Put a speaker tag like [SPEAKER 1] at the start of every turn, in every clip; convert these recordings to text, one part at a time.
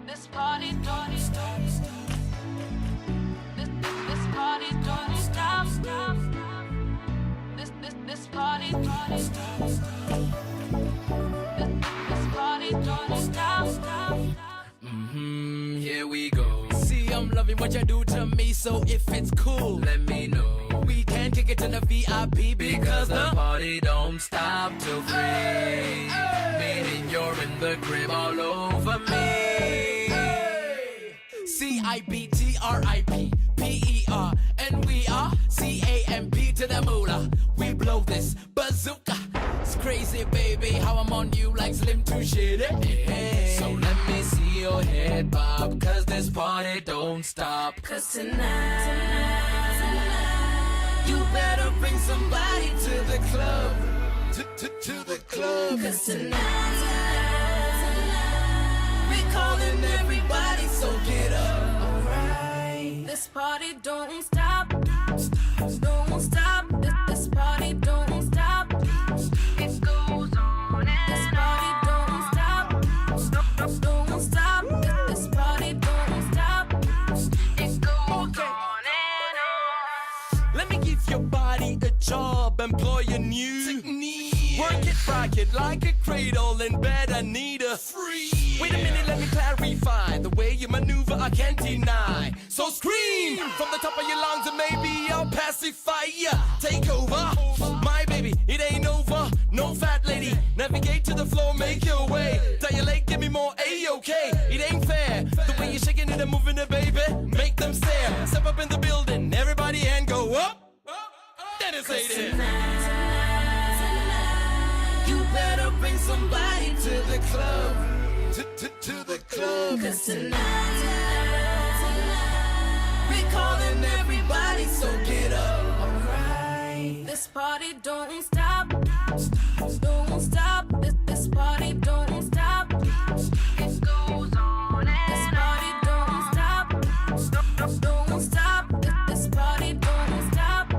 [SPEAKER 1] This party don't stop. This party don't stop. This party don't stop. This party don't stop.
[SPEAKER 2] Here we go. See, I'm loving what you do to me, so if it's cool, let me know. We can kick it in the VIP because the party don't stop till 3. Meaning you're in the crib all over me. CIBTRIPPER, and we are CAMP to the moolah. We blow this bazooka. It's crazy, baby, how I'm on you like Slim to shit. So let me see your head bob, cause this party don't stop.
[SPEAKER 1] Cause tonight, you better bring somebody to the club. To the club. Cause tonight, we're calling everybody, so get up. Alright. This party don't stop. Don't stop. This party don't stop. It goes on and this party don't stop. Don't stop. This party don't stop. It goes on and on.
[SPEAKER 2] Let me give your body a job, employ a new technique. Work it, rock it like a cradle in bed, I need a free. Wait a minute, let me clarify. The way you maneuver, I can't deny. So scream from the top of your lungs and maybe I'll pacify ya. Take over, my baby, it ain't over. No fat lady, navigate to the floor, make your way. Dilate, give me more A-OK. It ain't fair, the way you're shaking it and moving it, baby. Make them stare, step up in the building, everybody and go up. Then it's say this.
[SPEAKER 1] You better bring somebody to the club. To the club. Cause tonight, we're calling everybody, so get up. Alright. This party don't stop. Don't stop. This party don't stop. It goes on and this party don't stop. Don't stop. This party don't stop.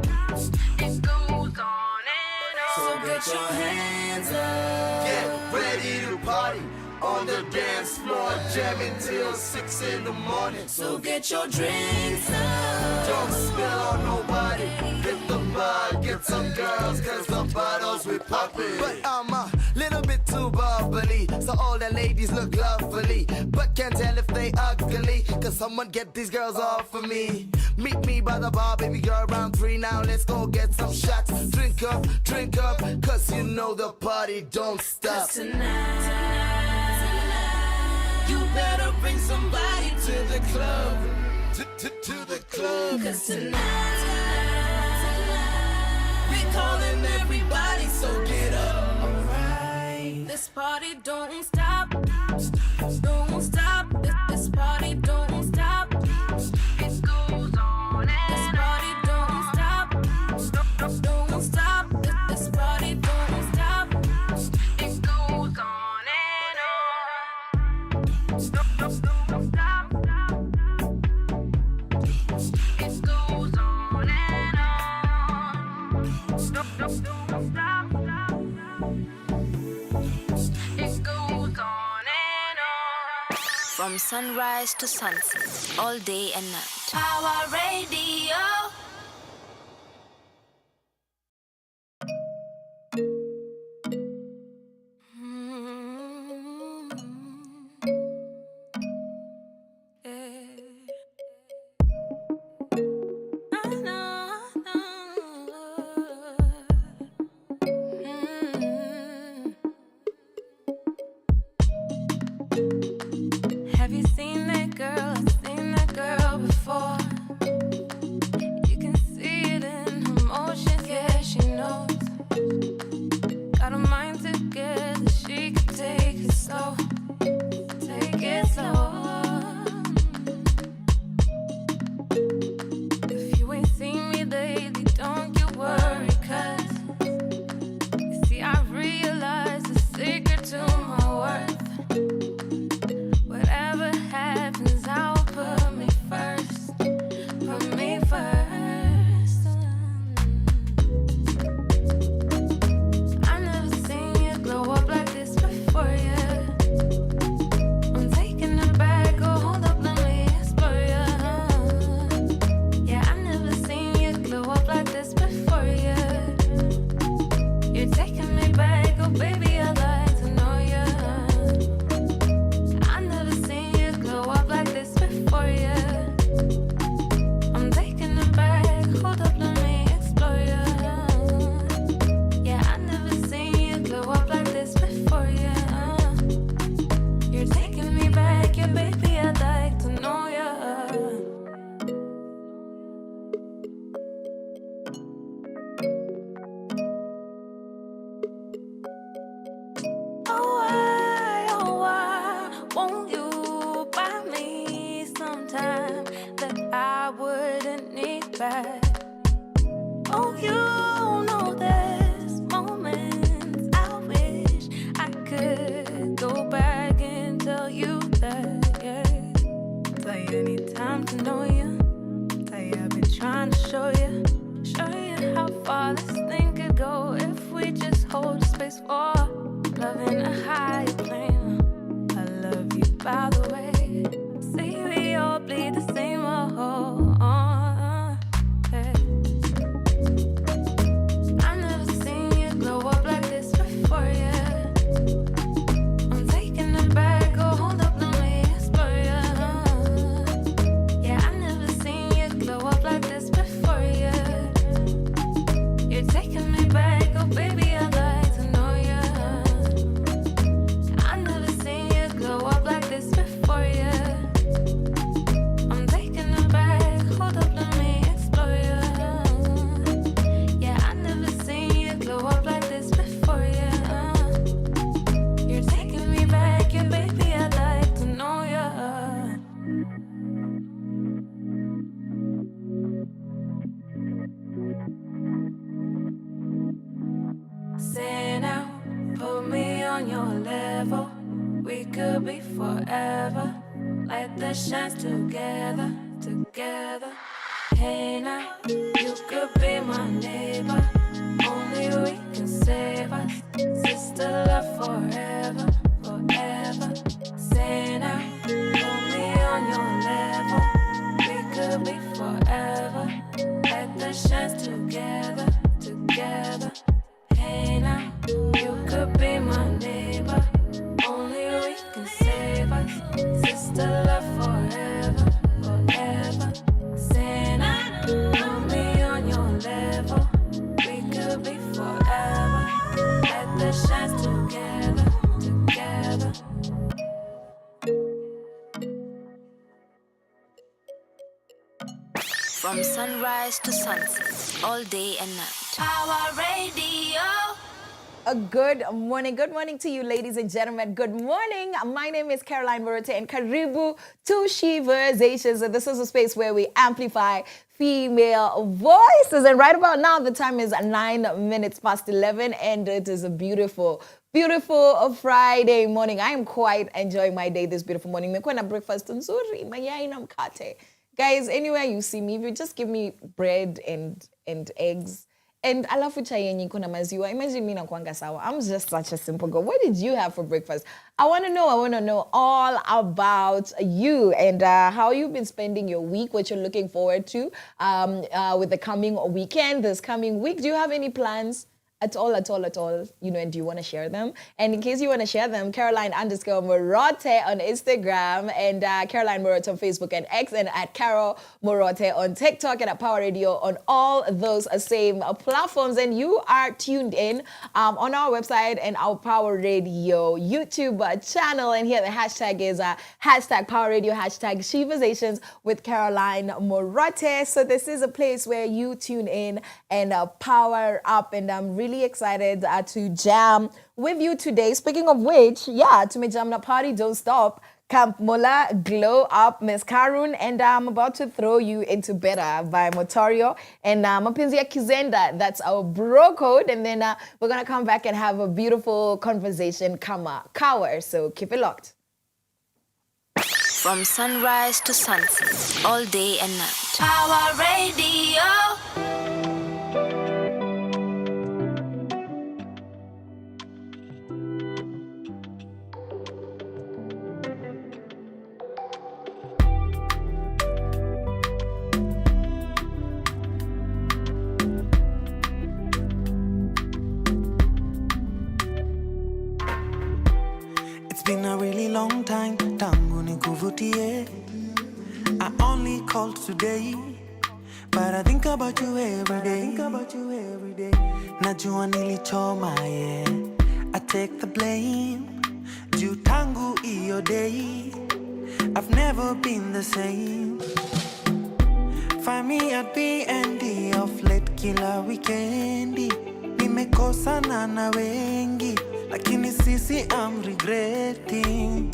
[SPEAKER 1] It goes on and on. So get your hands up.
[SPEAKER 3] Get ready to party on the dance floor, jamming till 6 in the morning.
[SPEAKER 1] So get your drinks up.
[SPEAKER 3] Don't spill on nobody. Hit the bar, get some girls, cause the bottles we poppin'. But I'm a little bit too bubbly, so all the ladies look lovely, but can't tell if they ugly, cause someone get these girls off of me. Meet me by the bar, baby girl, round 3 now, let's go get some shots. Drink up, cause you know the party don't stop.
[SPEAKER 1] Cause tonight, you better bring somebody to the club. To the club. Cause tonight, we're calling everybody, so get up. Alright. This party don't stop. Don't stop. This party don't stop. It goes on and this party don't stop. Don't stop. This party don't stop. It goes on and on. Don't stop. It goes on and on. Don't stop. It goes on and on.
[SPEAKER 4] From sunrise to sunset, all day and night.
[SPEAKER 1] Our radio.
[SPEAKER 4] Have you seen that girl? I've seen that girl before. You can
[SPEAKER 1] destiny back. Oh, you know there's moments I wish I could go back and tell you that, yeah. Tell you I need time to know you. Tell you I've been trying to show you how far this thing could go if we just hold space for love in a higher plane. I love you, by the way. See, we all bleed the same hey. I've never seen you glow up like this before, yeah. I'm taking it back, oh, hold up, let me explore, yeah. Yeah, I've never seen you glow up like this before, yeah. You're taking me back, oh, baby, I'd like to know ya. I've never seen you glow up like this before, yeah. I'm taking it back, hold up, let me explore ya. Yeah, I've never seen you glow up like this before, yeah. You're taking me back, yeah, baby, I'd like to know ya. Say now, put me on your level. We could be forever. Light the shines together, together. Hey now, you could be my neighbor. Only we can save us. Sister love forever, forever. Say now, put me on your level. We could be forever. Light the shines together, together. Hey now, you could be my neighbor. Only we can save us. Sister love forever, forever. Say now, put me on your level. We could be forever. Let the shines together, together.
[SPEAKER 4] From sunrise to sunset, all day and night.
[SPEAKER 1] Our radio.
[SPEAKER 5] A good morning to you, ladies and gentlemen. Good morning. My name is Caroline Murote and Karibu to Sheversations. And this is a space where we amplify female voices. And right about now, the time is 11:09, and it is a beautiful Friday morning. I am quite enjoying my day this beautiful morning. Mekwana breakfast nzuri, mayai na mkate. Guys, anywhere you see me, if you just give me bread and eggs, and alafu chai yenye iko na maziwa, imagine mimi nakuanga sawa. I'm just such a simple girl. What did you have for breakfast? I want to know all about you and how you've been spending your week, what you're looking forward to with the coming weekend, this coming week. Do you have any plans? At all, you know, and do you want to share them? And in case you want to share them, Caroline_Murote on Instagram and Caroline Murote on Facebook and X, and at Caro Murote on TikTok and at Power Radio on all those same platforms. And you are tuned in on our website and our Power Radio YouTube channel. And here the hashtag is hashtag Power Radio, hashtag Sheversations with Caroline Murote. So this is a place where you tune in and power up, and I'm really excited to jam with you today. Speaking of which, tumejam na party don't stop. Camp Mola, Glow Up, Miss Karun, and I'm about to throw you into Better by Motorio and Mapenzi ya Kizenda. That's our bro code, and then we're gonna come back and have a beautiful conversation kama kawa. So keep it locked.
[SPEAKER 4] From sunrise to sunset, all day and night.
[SPEAKER 1] Power Radio.
[SPEAKER 6] It's been a really long time, tangu nikuvutie. I only called today, but I think about you every day. Najua nilichoma, yeah. I take the blame. Juu tangu iyo day, I've never been the same. Find me at B&D of late kila weekendi. Nimekosana na wengi, lakini sisi I'm regretting.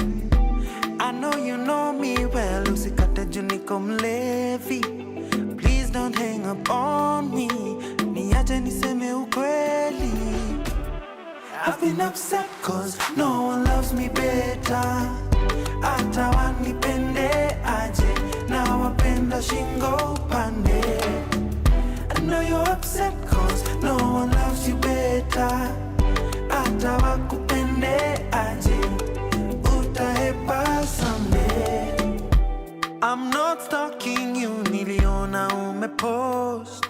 [SPEAKER 6] I know you know me well, usikate juu niko mlevi. Please been upset cause no one loves me better. Hata wanipende aje na wapenda shingo pande. I know you're upset cause no one loves you better. Hata wakupende aje utahepa someday. I'm not stalking you, niliona umepost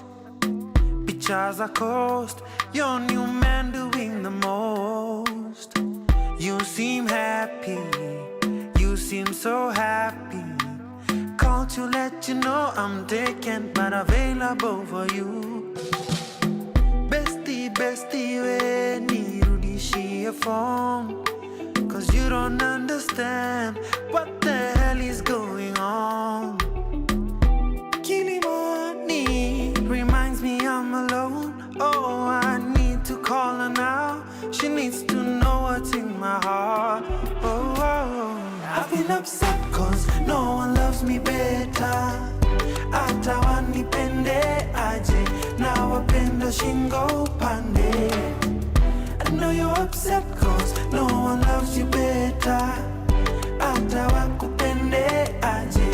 [SPEAKER 6] pictures are cost. Your new man doing the most. You seem happy, you seem so happy. Called to let you know I'm taken but available for you. Bestie, bestie, we nirudishie phone. Cause you don't understand what the hell is going on. Kilimani reminds me I'm alone. Oh, I need to call her now. She needs to know what's in my heart. Oh, I've been upset cause no one loves me better. Hata wanipende aje na wapenda shingo pande. I know you're upset cause no one loves you better. Hata wakupende aje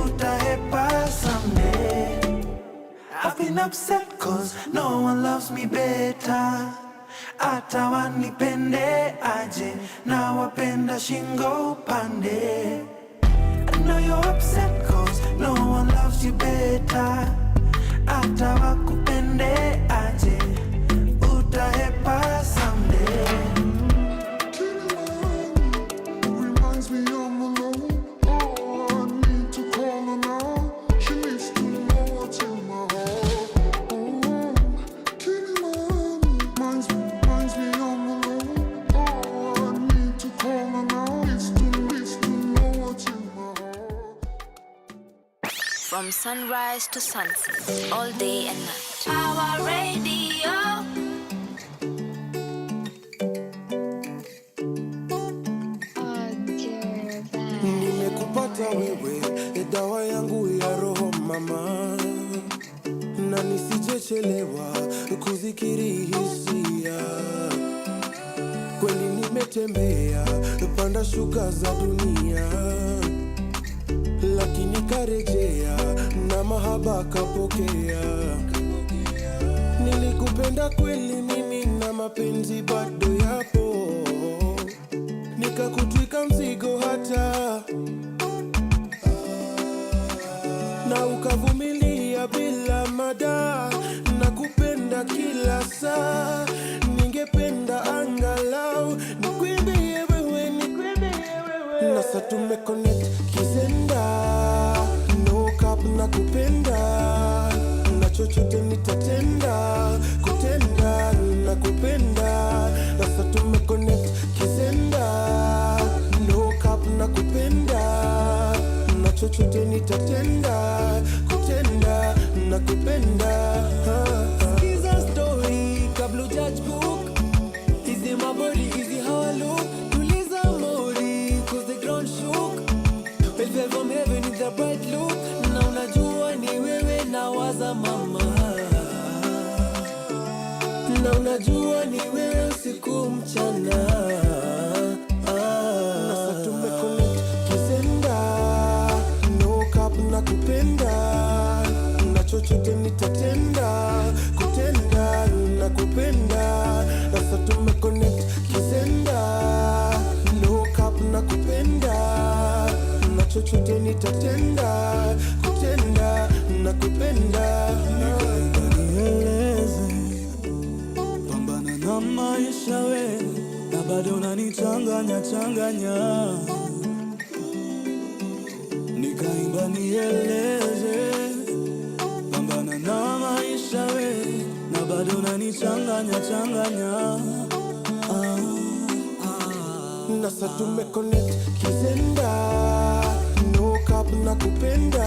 [SPEAKER 6] utahepa someday. I've been upset cause no one loves me better. Hata wanipende aje na wapenda shingo pande. I know you're upset cause no one loves you better. Hata wakupende aje utahepa someday.
[SPEAKER 7] Reminds me I'm alone. Oh, I need to call her now. She needs to know what's in my heart. Oh, reminds me I'm alone. Oh, I need to call her now. Needs to know what's in my heart.
[SPEAKER 4] From sunrise to sunset, all day and night.
[SPEAKER 1] Our radio.
[SPEAKER 8] Nimekupata wewe, dawa yangu ya roho mama, na nisijechelewa kuzikiri hisia. Kweli nimetembea panda shuka za dunia, lakini karejea na mahaba kapokea. Nilikupenda kweli mimi na mapenzi bado yapo, nikakutwika mzigo hata na ukavumilia bila mada. Nakupenda kila saa, ningependa angalau nikwambie wewe, na sasa tumeconnect kizenda. No cap nakupenda, na chochote nitatenda, kutenda nakupenda. Na sasa tumeconnect kizenda. No cap nakupenda, na chochote nitatenda, kutenda nakupenda. Skiza story kabla judge book. Easy my body, easy how I look. Tuliza mori cause the ground shook. Well fell from heaven with a bright look. Na unajua ni wewe nawaza mama, na unajua ni wewe usiku mchana. Na sasa tumeconnect kizenda. No cap nakupenda, na chochote nitatenda, kutenda nakupenda. Na sasa tumeconnect kizenda. No cap nakupenda, na chochote nitatenda, kutenda nakupenda.
[SPEAKER 6] Nieleze, pambana na maisha we, na bado unanichanganya changanya. Nikaimba nieleze, pambana na maisha we, na bado unanichanganya changanya.
[SPEAKER 8] Na sasa tumeconnect kizenda. No cap nakupenda,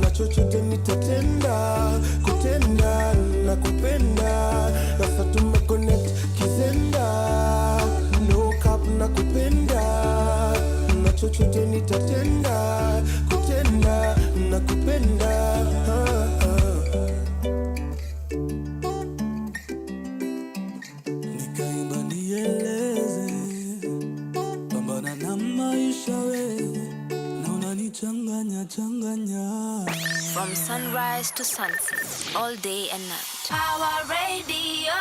[SPEAKER 8] na chochote nitatenda, kutenda nakupenda. Na sasa tumeconnect kizenda. No cap nakupenda, na chochote nitatenda, kutenda nakupenda.
[SPEAKER 6] Nikaimba
[SPEAKER 4] From sunrise to sunset, all day and night.
[SPEAKER 1] Our radio.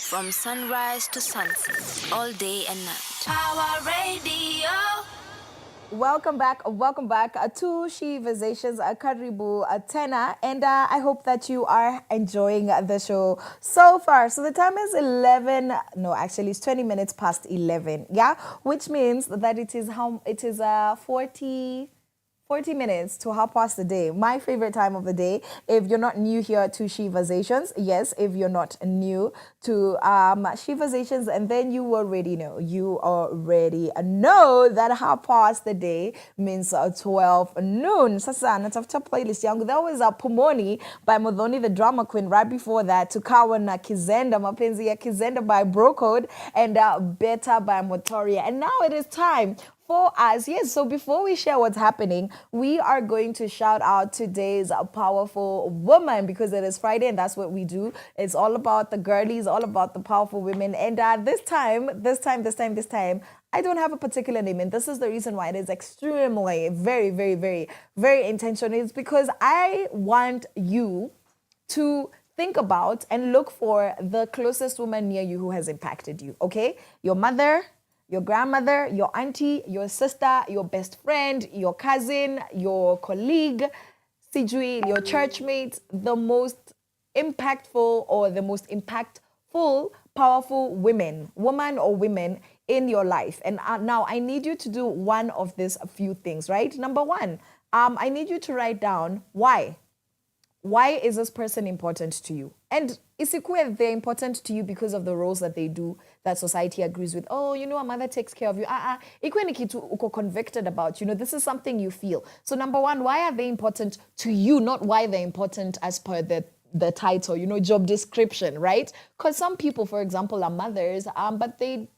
[SPEAKER 4] From sunrise to sunset, all day and night.
[SPEAKER 1] Our radio.
[SPEAKER 5] Welcome back to Sheversations, Karibu Tena, and I hope that you are enjoying the show so far. So the time is 20 minutes past 11, yeah, which means that it is 40 minutes to half past the day. My favorite time of the day. If you're not new here to Sheversations, yes, if you're not new to Sheversations, and then you already know that half past the day means 12 noon. Sasa natafuta playlist yangu. That was Pomoni by Modoni the drama queen. Right before that, Tukawa na Kizenda, mapenzi ya Kizenda by Bro Code, and Better by Motoria. And now it is time for us. Yes, so before we share what's happening, we are going to shout out today's powerful woman, because it is Friday and that's what we do. It's all about the girlies, all about the powerful women. And this time, I don't have a particular name, and this is the reason why it is extremely, very, very, very, very intentional. It's because I want you to think about and look for the closest woman near you who has impacted you, okay? Your mother, your grandmother, your auntie, your sister, your best friend, your cousin, your colleague, Sijui, your church mate, the most impactful or the most impactful, powerful woman or women in your life. And now I need you to do one of these few things, right? Number one, I need you to write down why. Why is this person important to you? And isikue, they're important to you because of the roles that they do that society agrees with. Oh, you know, a mother takes care of you. Ikue ni kitu uko convicted about. You know, this is something you feel. So number one, why are they important to you? Not why they're important as per the title, you know, job description, right? Because some people, for example, are mothers, but they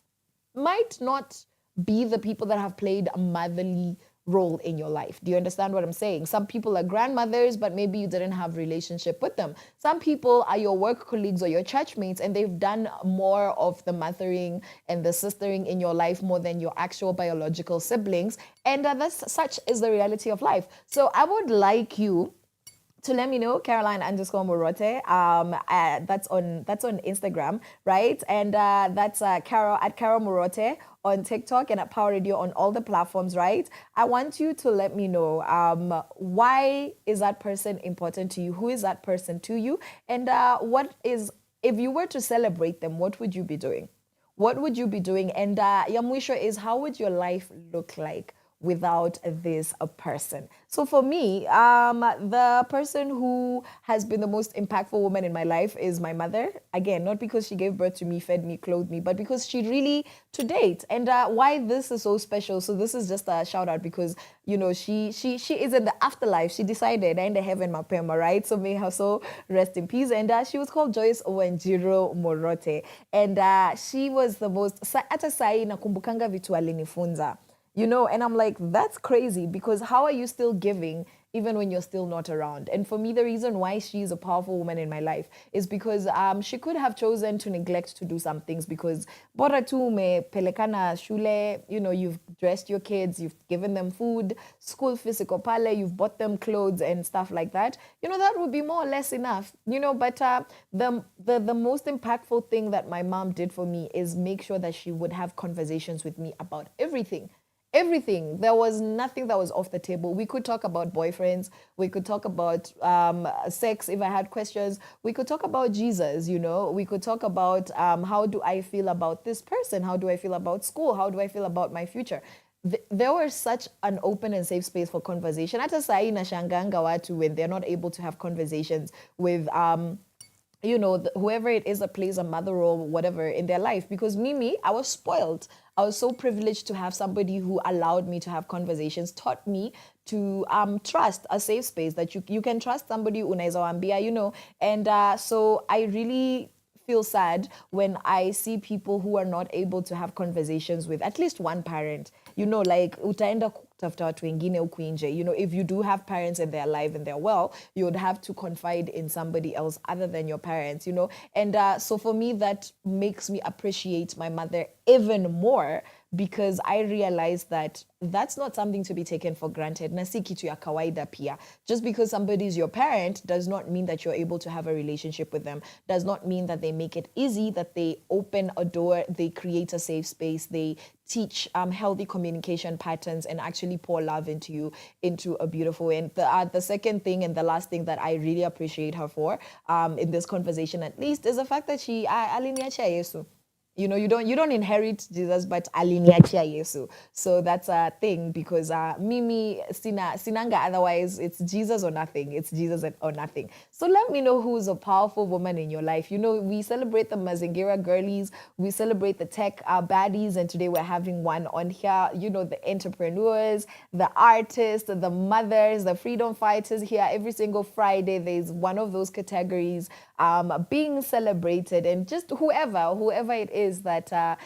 [SPEAKER 5] might not be the people that have played a motherly role in your life. Do you understand what I'm saying? Some people are grandmothers, but maybe you didn't have relationship with them. Some people are your work colleagues or your churchmates, and they've done more of the mothering and the sistering in your life more than your actual biological siblings. And such is the reality of life. So I would like you to let me know, Caroline_Murote. That's on Instagram, right? And that's Carol at Carol Murote on TikTok and at Power Radio on all the platforms, right? I want you to let me know why is that person important to you? Who is that person to you? And if you were to celebrate them, what would you be doing? What would you be doing? And Yamwisho is, how would your life look like without this person? So for me, the person who has been the most impactful woman in my life is my mother. Again, not because she gave birth to me, fed me, clothed me, but because she really, to date. And why this is so special, so this is just a shout out because, you know, she is in the afterlife. She decided, in the heaven mapema, right? So may her soul rest in peace. And she was called Joyce Owenjiro Murote. And she was the most, ata sai nakumbukanga vitu alinifunza. You know, and I'm like, that's crazy, because how are you still giving even when you're still not around? And for me, the reason why she's a powerful woman in my life is because she could have chosen to neglect to do some things, because bora tu me pelekana shule, you know, you've dressed your kids, you've given them food, school physical pale, you've bought them clothes and stuff like that. You know, that would be more or less enough, you know. But the most impactful thing that my mom did for me is make sure that she would have conversations with me about everything. Everything. There was nothing that was off the table. We could talk about boyfriends. We could talk about sex if I had questions. We could talk about Jesus, you know. We could talk about how do I feel about this person? How do I feel about school? How do I feel about my future? There was such an open and safe space for conversation. Hata sai nashanganga watu when they're not able to have conversations with you know, whoever it is that plays a mother role, whatever, in their life. Because Mimi, I was spoiled. I was so privileged to have somebody who allowed me to have conversations, taught me to trust a safe space, that you can trust somebody, unaweza waambia, you know. And so I really feel sad when I see people who are not able to have conversations with at least one parent. You know, like utaenda kutafuta watu wengine huku nje. You know, if you do have parents and they're alive and they're well, you would have to confide in somebody else other than your parents, you know. And so for me, that makes me appreciate my mother even more, because I realized that that's not something to be taken for granted. Na si kitu ya kawaida pia. Just because somebody is your parent does not mean that you're able to have a relationship with them. Does not mean that they make it easy, that they open a door, they create a safe space, they teach healthy communication patterns and actually pour love into you, into a beautiful way. And the second thing and the last thing that I really appreciate her for in this conversation at least is the fact that she aliniachia Yesu. You know, you don't inherit Jesus, but aliniachia Yesu. So that's a thing, because Mimi sinanga, otherwise it's Jesus or nothing. It's Jesus or nothing. So let me know who's a powerful woman in your life. You know, we celebrate the Mazingira girlies, we celebrate the tech baddies, and today we're having one on here. You know, the entrepreneurs, the artists, the mothers, the freedom fighters here. Every single Friday, there's one of those categories being celebrated, and just whoever it is that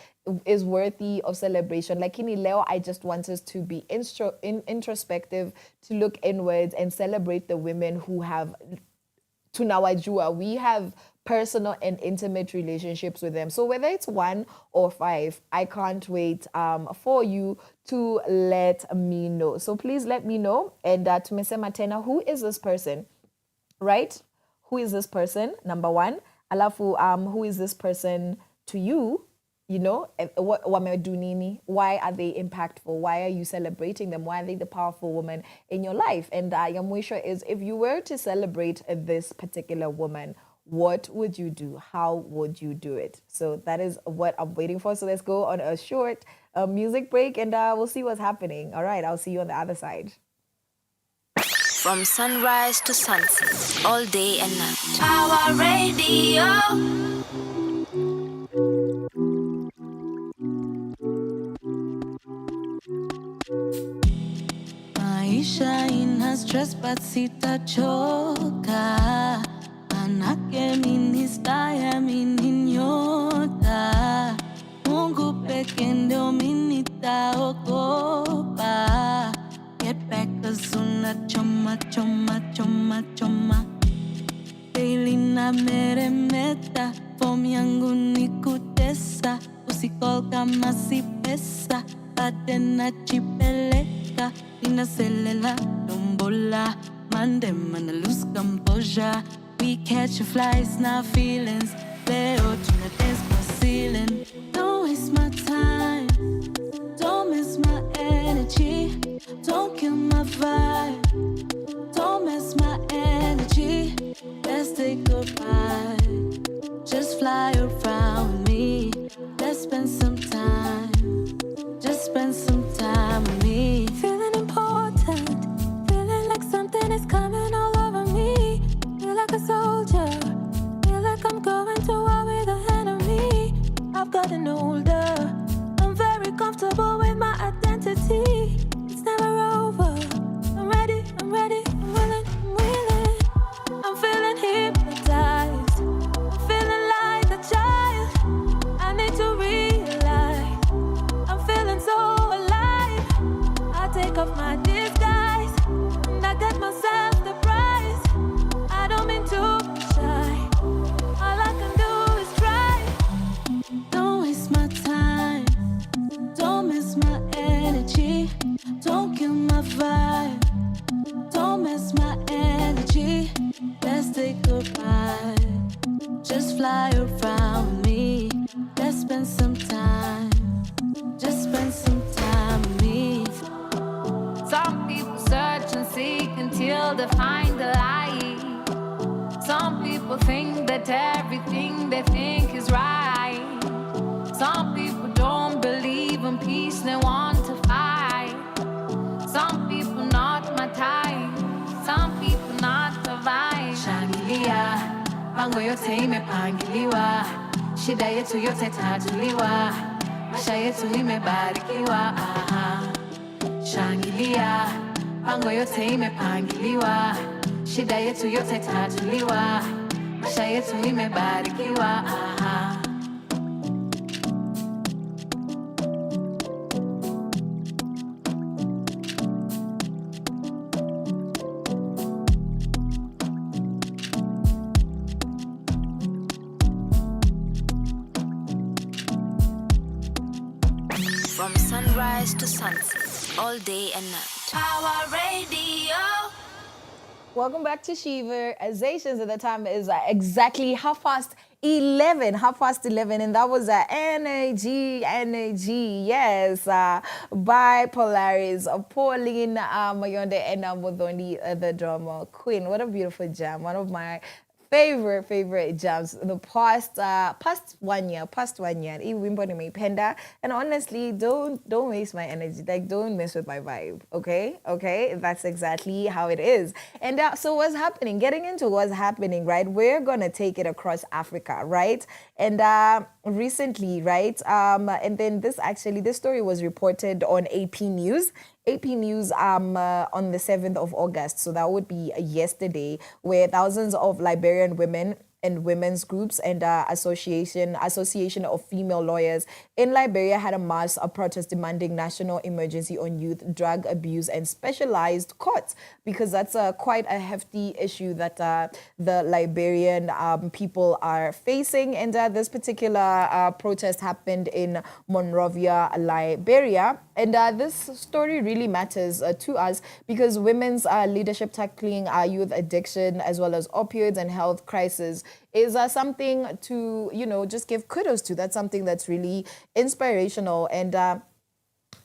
[SPEAKER 5] is worthy of celebration. Like in Leo, I just want us to be introspective, to look inwards and celebrate the women who have tunawajua. We have personal and intimate relationships with them. So whether it's 1 or 5, I can't wait for you to let me know. So please let me know. And tumesema tena, who is this person, right? Who is this person? Number 1. Alafu, who is this person to you? You know, wamedunini? Why are they impactful? Why are you celebrating them? Why are they the powerful woman in your life? And Yamwisha is, if you were to celebrate this particular woman, what would you do? How would you do it? So that is what I'm waiting for. So let's go on a short music break, and we'll see what's happening. All right, I'll see you on the other side.
[SPEAKER 4] From sunrise to sunset, all day and night.
[SPEAKER 1] Our radio.
[SPEAKER 9] Maisha ina stress but sitachoka. Manake mimi staya mimi nyota. Mungu peke ndio mimi nitaogopa. Get back 'cause unachoma choma choma choma. Daily na meremeta, form yangu ni kutesa. Usikol kama si pesa, bade nachipeleka. Inaselela, dombola, mandem and lose composure. We catch a flies, now feelings. Leo tuna dance for ceiling. Don't waste my time, don't miss my energy. Don't kill my vibe, don't miss my energy. Let's say goodbye, just fly around with me. Let's spend some time, just spend some time with me. Feeling important, feeling like something is coming all over me. Feel like a soldier, feel like I'm going to war with the enemy. I've gotten older, I'm very comfortable with my identity. It's never over, I'm ready, I'm willing, I'm willing. I'm feeling hypnotized, I'm feeling like a child. I need to realize, I'm feeling so alive. I take off my disguise, and I get myself the prize. I don't mean to be shy, all I can do is try. Don't waste my time, don't miss my energy. Don't kill my vibe, don't miss my energy. Let's say goodbye, just fly around with me. Let's spend some time, just spend some time with me.
[SPEAKER 1] Some people search and seek until they find the light. Some people think that everything they think is right. Some people don't believe in peace, they want to fight. Some people not my type, some people not the vibe. Shangilia, pango yote imepangiliwa. Shida yetu yote tatuliwa. Maisha yetu imebarikiwa. Shangilia, pango yote imepangiliwa. Shida yetu yote tatuliwa. Maisha yetu imebarikiwa.
[SPEAKER 4] From sunrise to sunset, all day and night.
[SPEAKER 1] Our radio.
[SPEAKER 5] Welcome back to Sheversations, and the time is exactly 11:30, and that was energy, yes, by Polaris, Pauline Mayonde, and Modoni, the drama queen. What a beautiful jam! One of my favorite jams in the past 1 year. Penda, and honestly, don't waste my energy. Like, don't mess with my vibe. Okay, that's exactly how it is. And so what's happening? Getting into what's happening, right? We're gonna take it across Africa, right? And recently, right? And then this story was reported on AP News. AP News on the 7th of August, so that would be yesterday, where thousands of Liberian women and women's groups and Association of Female Lawyers in Liberia had a protest demanding national emergency on youth drug abuse and specialized courts, because that's quite a hefty issue that the Liberian people are facing. And this particular protest happened in Monrovia, Liberia. And this story really matters to us because women's leadership tackling youth addiction as well as opioids and health crisis is something to, just give kudos to. That's something that's really inspirational. And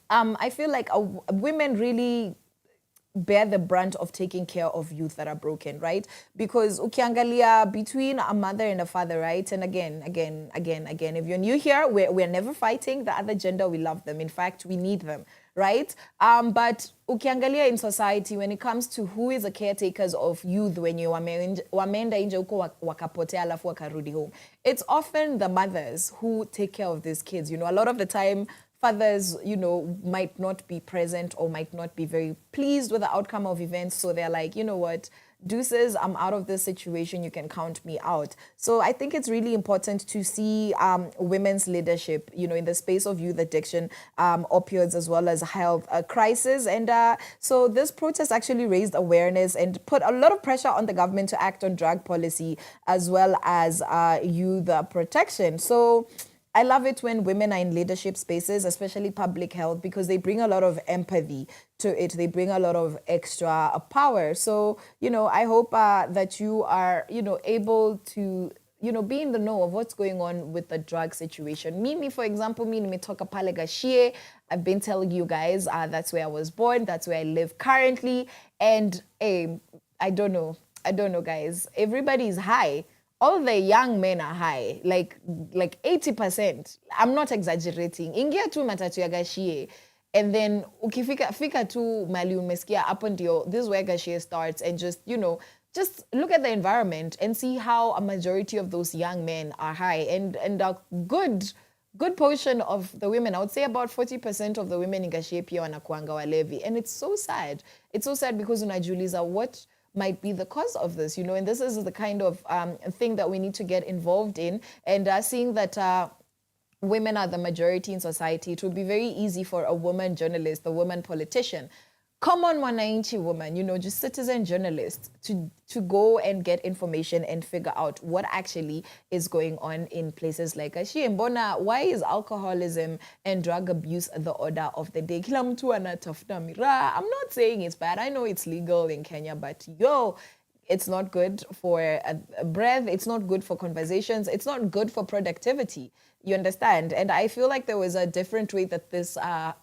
[SPEAKER 5] I feel like women really bear the brunt of taking care of youth that are broken, right? Because ukiangalia between a mother and a father, right? And again, if you're new here, we're never fighting the other gender. We love them. In fact, we need them, right? But ukiangalia in society, when it comes to who is the caretakers of youth when you wameenda nje huko wakapotea alafu wakarudi home, it's often the mothers who take care of these kids. You know, a lot of the time, fathers, you know, might not be present or might not be very pleased with the outcome of events. So they're like, you know what, deuces, I'm out of this situation, you can count me out. So I think it's really important to see women's leadership, you know, in the space of youth addiction, opioids, as well as health crisis. And so this protest actually raised awareness and put a lot of pressure on the government to act on drug policy as well as youth protection. So I love it when women are in leadership spaces, especially public health, because they bring a lot of empathy to it. They bring a lot of extra power. So, you know, I hope that you are, you know, able to, you know, be in the know of what's going on with the drug situation. Me, for example, nimetoka pale Gashie. I've been telling you guys that's where I was born. That's where I live currently. And I don't know, guys. Everybody's high. All the young men are high, like 80%. I'm not exaggerating. Ingia tu matatu ya Gashie, and then ukifika tu mali umesikia hapo ndio, this is where Gashie starts, and just, you know, just look at the environment and see how a majority of those young men are high, and a good portion of the women, I would say about 40% of the women in Gashie pia wanakuanga walevi, and it's so sad. It's so sad because unajiuliza what might be the cause of this, you know, and this is the kind of thing that we need to get involved in. And seeing that women are the majority in society, it would be very easy for a woman journalist, a woman politician, common mwananchi woman, you know, just citizen journalist, to go and get information and figure out what actually is going on in places like Gashie. Mbona, why is alcoholism and drug abuse the order of the day? Kila mtu anatafuta miraa. I'm not saying it's bad. I know it's legal in Kenya, but it's not good for a breath. It's not good for conversations. It's not good for productivity. You understand? And I feel like there was a different way that these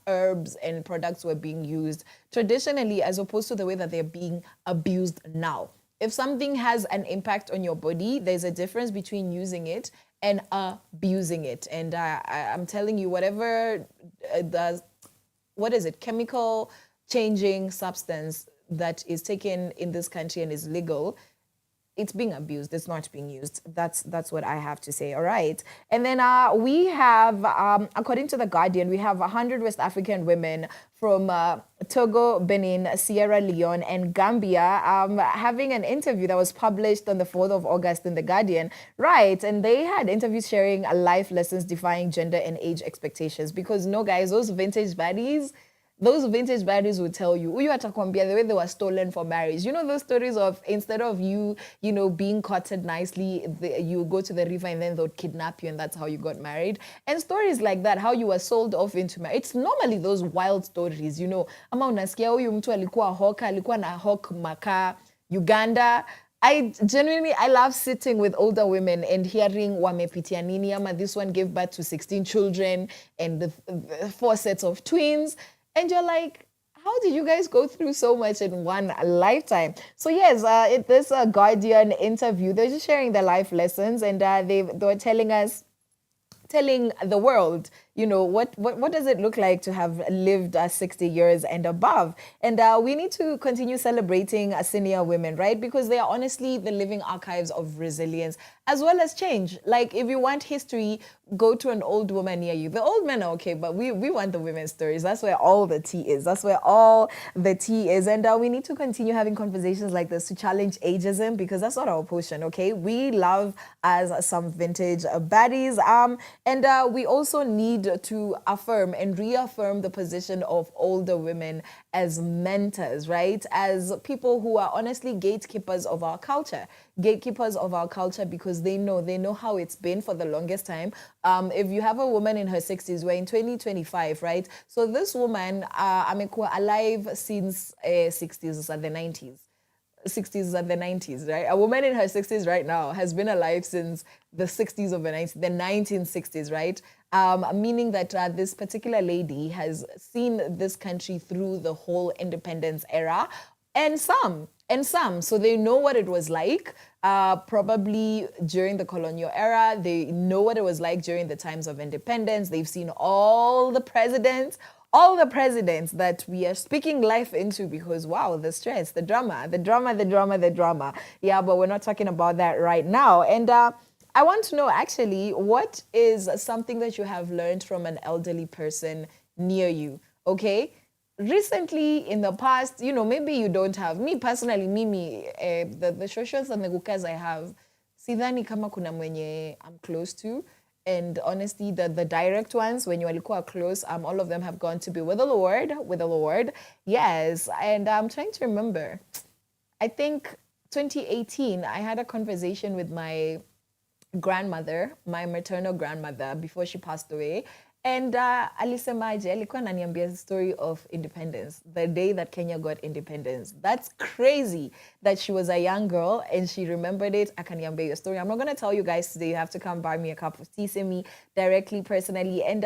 [SPEAKER 5] herbs and products were being used traditionally as opposed to the way that they're being abused now. If something has an impact on your body, there's a difference between using it and abusing it. And I'm telling you, whatever chemical changing substance that is taken in this country and is legal, it's being abused. It's not being used. That's what I have to say. All right. And then we have, according to The Guardian, we have 100 West African women from Togo, Benin, Sierra Leone, and Gambia having an interview that was published on the 4th of August in The Guardian. Right. And they had interviews sharing life lessons defying gender and age expectations. Because, no, guys, those vintage baddies would tell you, uyu atakwambia the way they were stolen for marriage. You know those stories of, instead of you know, being courted nicely, you go to the river and then they'll kidnap you and that's how you got married. And stories like that, how you were sold off into marriage. It's normally those wild stories, you know. Ama unasikia huyu mtu alikuwa na hawk maka Uganda. I love sitting with older women and hearing wamepitia nini, ama this one gave birth to 16 children and the 4 sets of twins. And you're like, how did you guys go through so much in one lifetime? So yes, this Guardian interview, they're just sharing their life lessons, and they were telling the world, you know, what does it look like to have lived 60 years and above? And we need to continue celebrating senior women, right? Because they are honestly the living archives of resilience as well as change. Like, if you want history, go to an old woman near you. The old men are okay, but we want the women's stories. That's where all the tea is. And we need to continue having conversations like this to challenge ageism, because that's not our portion, okay? We love as some vintage baddies. And we also need to affirm and reaffirm the position of older women as mentors, right? As people who are honestly gatekeepers of our culture, because they know how it's been for the longest time. If you have a woman in her 60s, we're in 2025, right? So this woman, amekuwa alive since 60s or the 90s. 60s and the 90s, right? A woman in her 60s right now has been alive since the 60s of the 1960s, right? Meaning that this particular lady has seen this country through the whole independence era, and some. So they know what it was like, probably during the colonial era. They know what it was like during the times of independence. They've seen all the presidents, all the presidents that we are speaking life into because, wow, the stress, the drama. Yeah, but we're not talking about that right now. And I want to know, actually, what is something that you have learned from an elderly person near you, okay? Recently, in the past, maybe you don't have. Me, personally, the socials and the gukas I have, sidhani kama kuna mwenye I'm close to. And honestly, the direct ones, when you are close, all of them have gone to be with the Lord. Yes, and I'm trying to remember. I think 2018, I had a conversation with my grandmother, my maternal grandmother, before she passed away. And alisemaje, alikuwa ananiambia the story of independence, the day that Kenya got independence. That's crazy that she was a young girl and she remembered it. Akaniambia your story. I'm not going to tell you guys today. You have to come buy me a cup of tea, see me directly, personally. And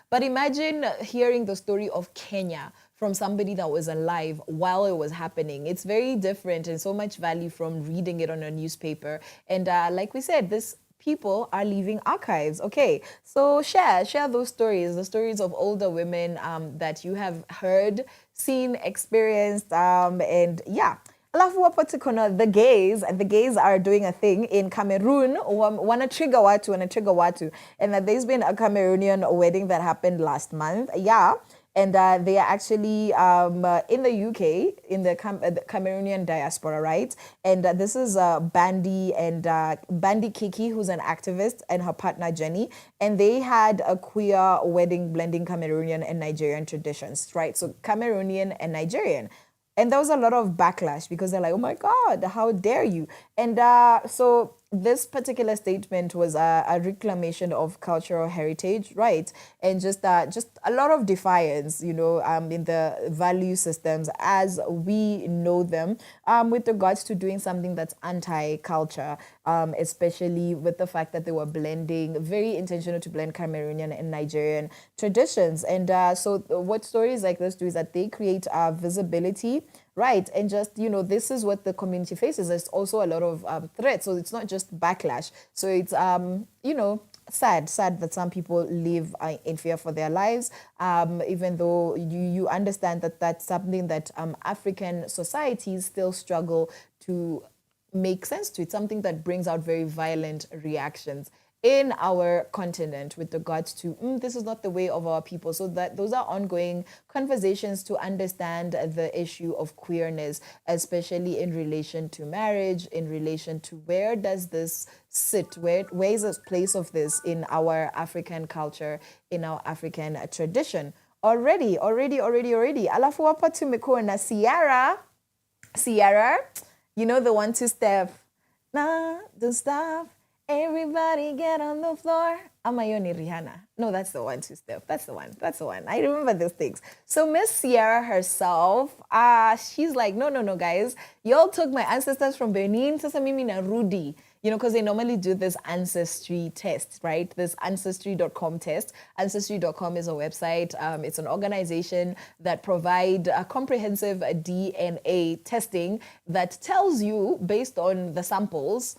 [SPEAKER 5] but imagine hearing the story of Kenya from somebody that was alive while it was happening. It's very different and so much value from reading it on a newspaper. And like we said, this people are leaving archives. Okay, so share those stories, the stories of older women that you have heard, seen, experienced, and yeah. Alafu hapo tuko na the gays, and the gays are doing a thing in Cameroon. Wana trigger watu, and there's been a Cameroonian wedding that happened last month. Yeah. And they are actually in the UK, in the Cameroonian diaspora, right? And this is Bandy Kiki, who's an activist, and her partner Jenny. And they had a queer wedding blending Cameroonian and Nigerian traditions, right? So Cameroonian and Nigerian. And there was a lot of backlash because they're like, oh my God, how dare you? And so this particular statement was a reclamation of cultural heritage, right? And just a lot of defiance, in the value systems as we know them, with regards to doing something that's anti-culture, especially with the fact that they were blending, very intentional to blend Cameroonian and Nigerian traditions. And so what stories like this do is that they create visibility, right? And just, this is what the community faces. There's also a lot of threats. So it's not just backlash. So it's, sad that some people live in fear for their lives, even though you understand that that's something that African societies still struggle to make sense to. It's something that brings out very violent reactions in our continent with regards to this is not the way of our people. So that those are ongoing conversations to understand the issue of queerness, especially in relation to marriage, in relation to where does this sit, where is the place of this in our African culture, in our African tradition. Already. Alafu hapa tumekuwa na Ciara, the 1-2 step. Nah, don't stop. Everybody get on the floor. Amayoni Rihanna. No, that's the 1-2 step. That's the one. I remember those things. So Miss Ciara herself, she's like, no, guys. Y'all took my ancestors from Benin. Sasa mimi na Rudi. Because they normally do this ancestry test, right? This ancestry.com test. Ancestry.com is a website. It's an organization that provide a comprehensive DNA testing that tells you, based on the samples,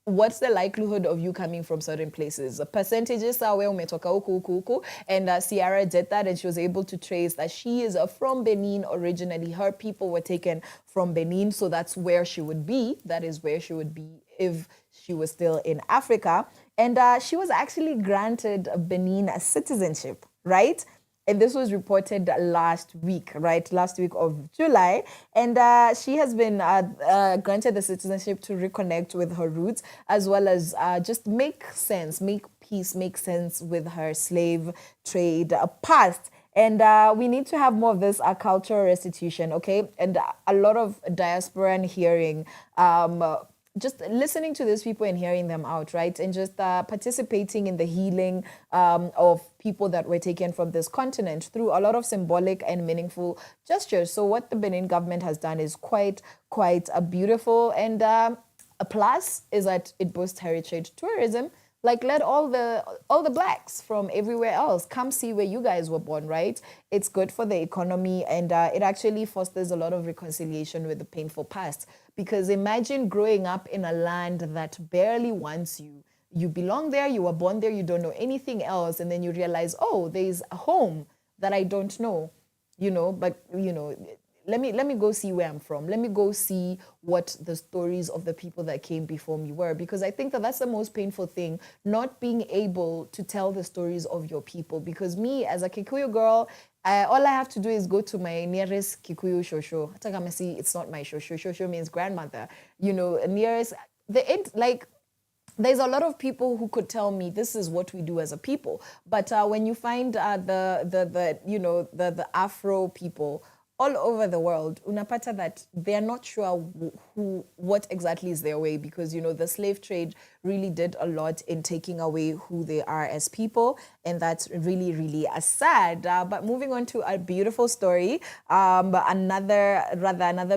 [SPEAKER 5] what's the likelihood of you coming from certain places? Percentages are where umetoka huku. And Ciara did that, and she was able to trace that she is from Benin originally. Her people were taken from Benin, so that's where she would be. That is where she would be if she was still in Africa. And she was actually granted Benin citizenship, right? And this was reported last week, right? Last week of July. And she has been granted the citizenship to reconnect with her roots, as well as just make sense, make peace, make sense with her slave trade past. And we need to have more of this cultural restitution, okay? And a lot of diaspora and hearing, just listening to these people and hearing them out, right? And just participating in the healing of people that were taken from this continent through a lot of symbolic and meaningful gestures. So what the Benin government has done is quite beautiful. And a plus is that it boosts heritage tourism. Like, let all the blacks from everywhere else come see where you guys were born, right? It's good for the economy, and it actually fosters a lot of reconciliation with the painful past. Because imagine growing up in a land that barely wants you. You belong there, you were born there, you don't know anything else, and then you realize, oh, there's a home that I don't know. but let me go see where I'm from. Let me go see what the stories of the people that came before me were, because I think that that's the most painful thing, not being able to tell the stories of your people. Because me, as a Kikuyu girl, all I have to do is go to my nearest Kikuyu shosho. It's not my shosho. Shosho means grandmother. Nearest the end, like. There's a lot of people who could tell me this is what we do as a people, but when you find the Afro people all over the world, unapata that they're not sure what exactly is their way, because the slave trade really did a lot in taking away who they are as people, and that's really, really sad. But moving on to a beautiful story, another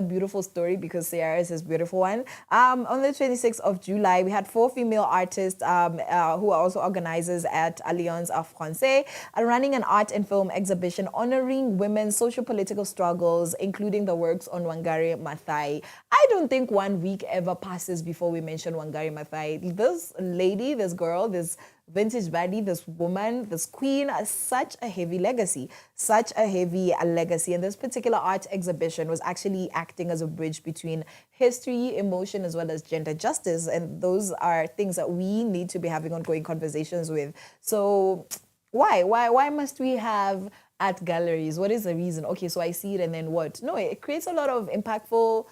[SPEAKER 5] beautiful story, because Sierra's is a beautiful one. On the 26th of July, we had 4 female artists who are also organizers at Alliance Française, running an art and film exhibition honoring women's socio-political struggles, including the works on Wangari Maathai. I don't think 1 week ever passes before we mention Wangari Maathai. This lady, this girl, this vintage baddie, this woman, this queen, such a heavy legacy. And this particular art exhibition was actually acting as a bridge between history, emotion, as well as gender justice. And those are things that we need to be having ongoing conversations with. So why must we have art galleries? What is the reason? Okay, so I see it and then what? No, it creates a lot of impactful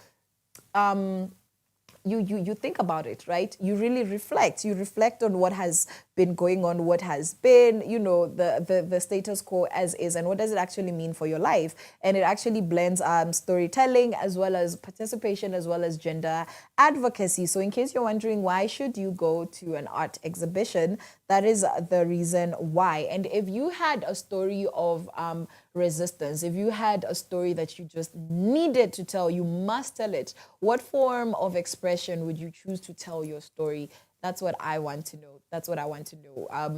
[SPEAKER 5] you think about it, right? You really reflect. You reflect on what has been going on, what has been, the status quo as is, and what does it actually mean for your life. And it actually blends storytelling as well as participation as well as gender advocacy. So in case you're wondering, why should you go to an art exhibition? That is the reason why. And if you had a story of resistance, if you had a story that you just needed to tell, you must tell it. What form of expression would you choose to tell your story? That's what I want to know.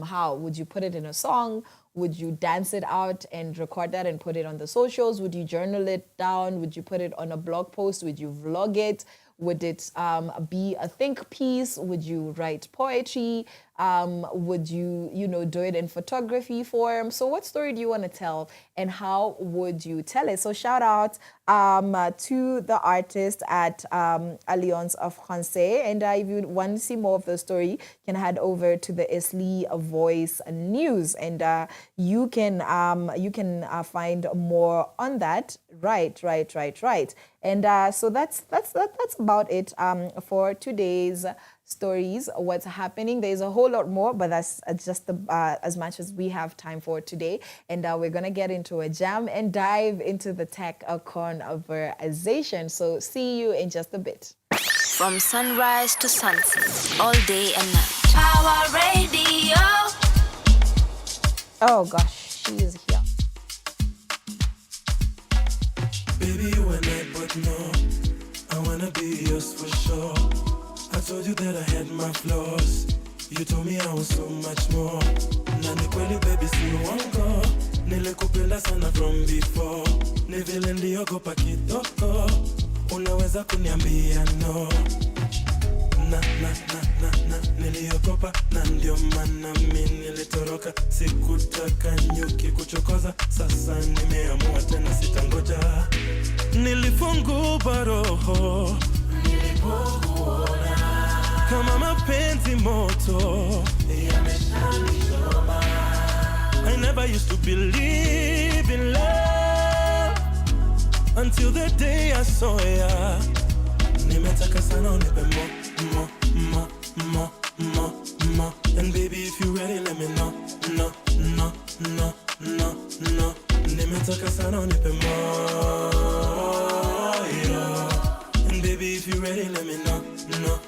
[SPEAKER 5] How? Would you put it in a song? Would you dance it out and record that and put it on the socials? Would you journal it down? Would you put it on a blog post? Would you vlog it? Would it be a think piece? Would you write poetry? Would you, do it in photography form? So what story do you want to tell, and how would you tell it? So shout out to the artist at Alliance Française. And if you want to see more of the story, you can head over to the Esli Voice News, and you can find more on that. Right. And so that's about it for today's stories, what's happening. There's a whole lot more, but that's just as much as we have time for today. And we're going to get into a jam and dive into the tech conversation. So see you in just a bit.
[SPEAKER 4] From sunrise to sunset, all day and night.
[SPEAKER 1] Power Radio.
[SPEAKER 5] Oh gosh, she is here.
[SPEAKER 8] Baby, you and I both know I wanna be yours for sure. I told you that I had my flaws. You told me I was so much more. Nani kweli baby si uongo. Nilikupenda sana from before. Ni vile niliogopa kidogo. Unaweza kuniambia no. Niliogopa na ndio maana mimi nilitoroka. Sikutaka nyuki kuchokoza. Sasa nimeamua tena sitangoja. Nilifungua roho nilipokuona kama mapenzi moto yameshanichoma. I never used to believe in love until the day I saw ya. Nimetaka sana unipe more. And baby, if you ready, let me know. No. Nimetaka sana unipe more. And baby, if you ready, let me know. No.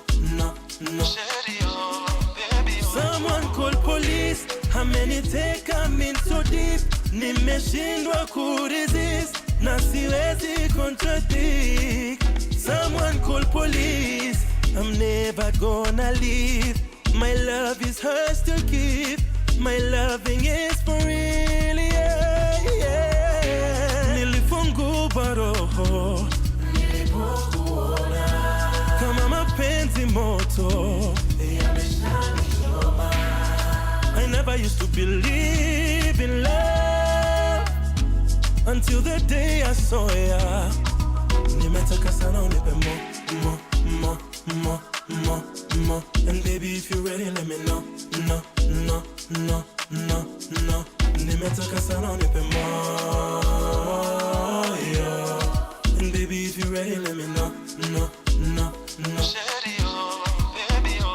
[SPEAKER 8] Someone call police. Ameniteka mean so deep. Nimeshindwa kuresist. Na siwezi contradict. Someone call police. I'm never gonna leave. My love is hers to keep. My loving is for real, yeah. Nilifungua roho nilipokuona kama mapenzi moto yameshanichoma. I never used to believe in love until the day I saw ya. Nimetaka sana unipe more. And baby, if you're ready, let me know. No. Nimetaka sana unipe more, yeah. And baby, if you're ready, let me know. No. Shady, oh, baby, oh.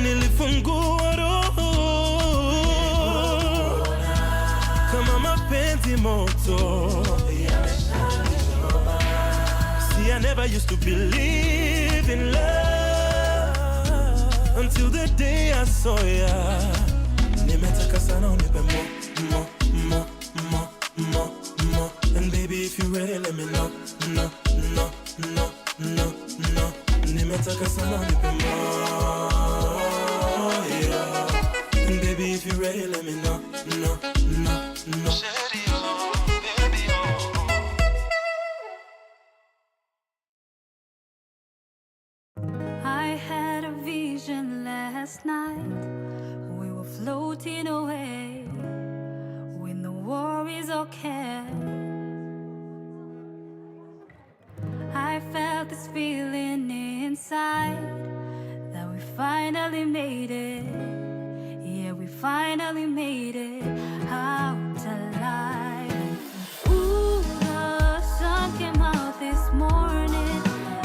[SPEAKER 8] Nilifungua roho kama mapenzi moto. See, I never used to believe in love until the day I saw ya. Nimetaka sana unipe more. And baby, if you're ready, let me know. No. Nimetaka sana unipe more, yeah. And baby, if you're ready, let me know. No. Shady, oh, baby, oh.
[SPEAKER 9] I had a vision last night. We were floating away with no worries or care. I felt this feeling inside that we finally made it. Yeah, we finally made it out alive. Ooh, the sun came out this morning,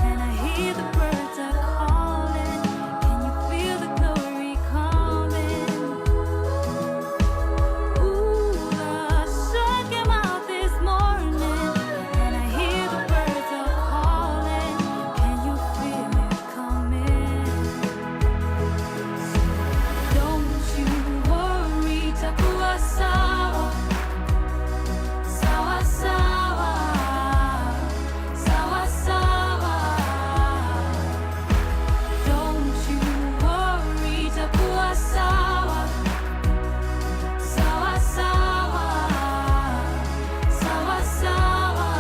[SPEAKER 9] and I hear the birds are calling. Can you feel the glory coming? Ooh, the sun came out this morning, and I hear the birds are calling. Can you feel it coming? Don't you worry, takuwa sawa, sawa sawa, sawa sawa. Don't you worry, takuwa sawa, sawa sawa, sawa sawa.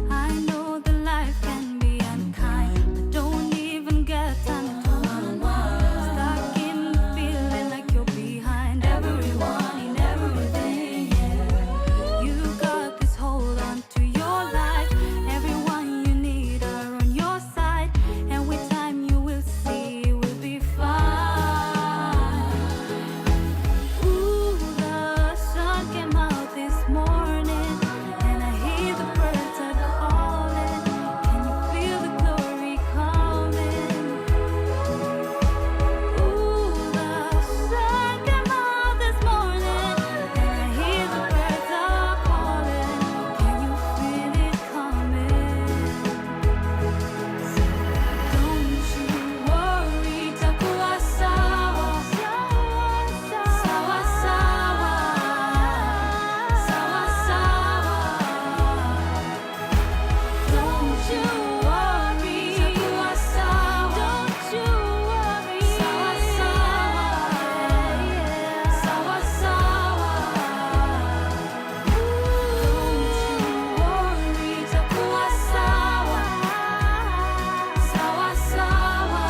[SPEAKER 9] I know that life can be unkind, but don't even get time to unwind. Stuck in the feeling like you're behind everyone in everything. Yeah. You got this hold on to your life. Everyone you need are on your side, and with time you will see it will be fine. Ooh, the sun came out this morning, and I hear the birds are calling. Can you feel the glory coming? Ooh, the sun came out this morning, and I hear the birds are calling. Can you feel it coming? Don't you worry, takuwa sawa, sawa sawa, sawa sawa. Don't you worry, takuwa sawa, don't you worry, sawa sawa, sawa sawa. Don't you worry, takuwa sawa, sawa sawa,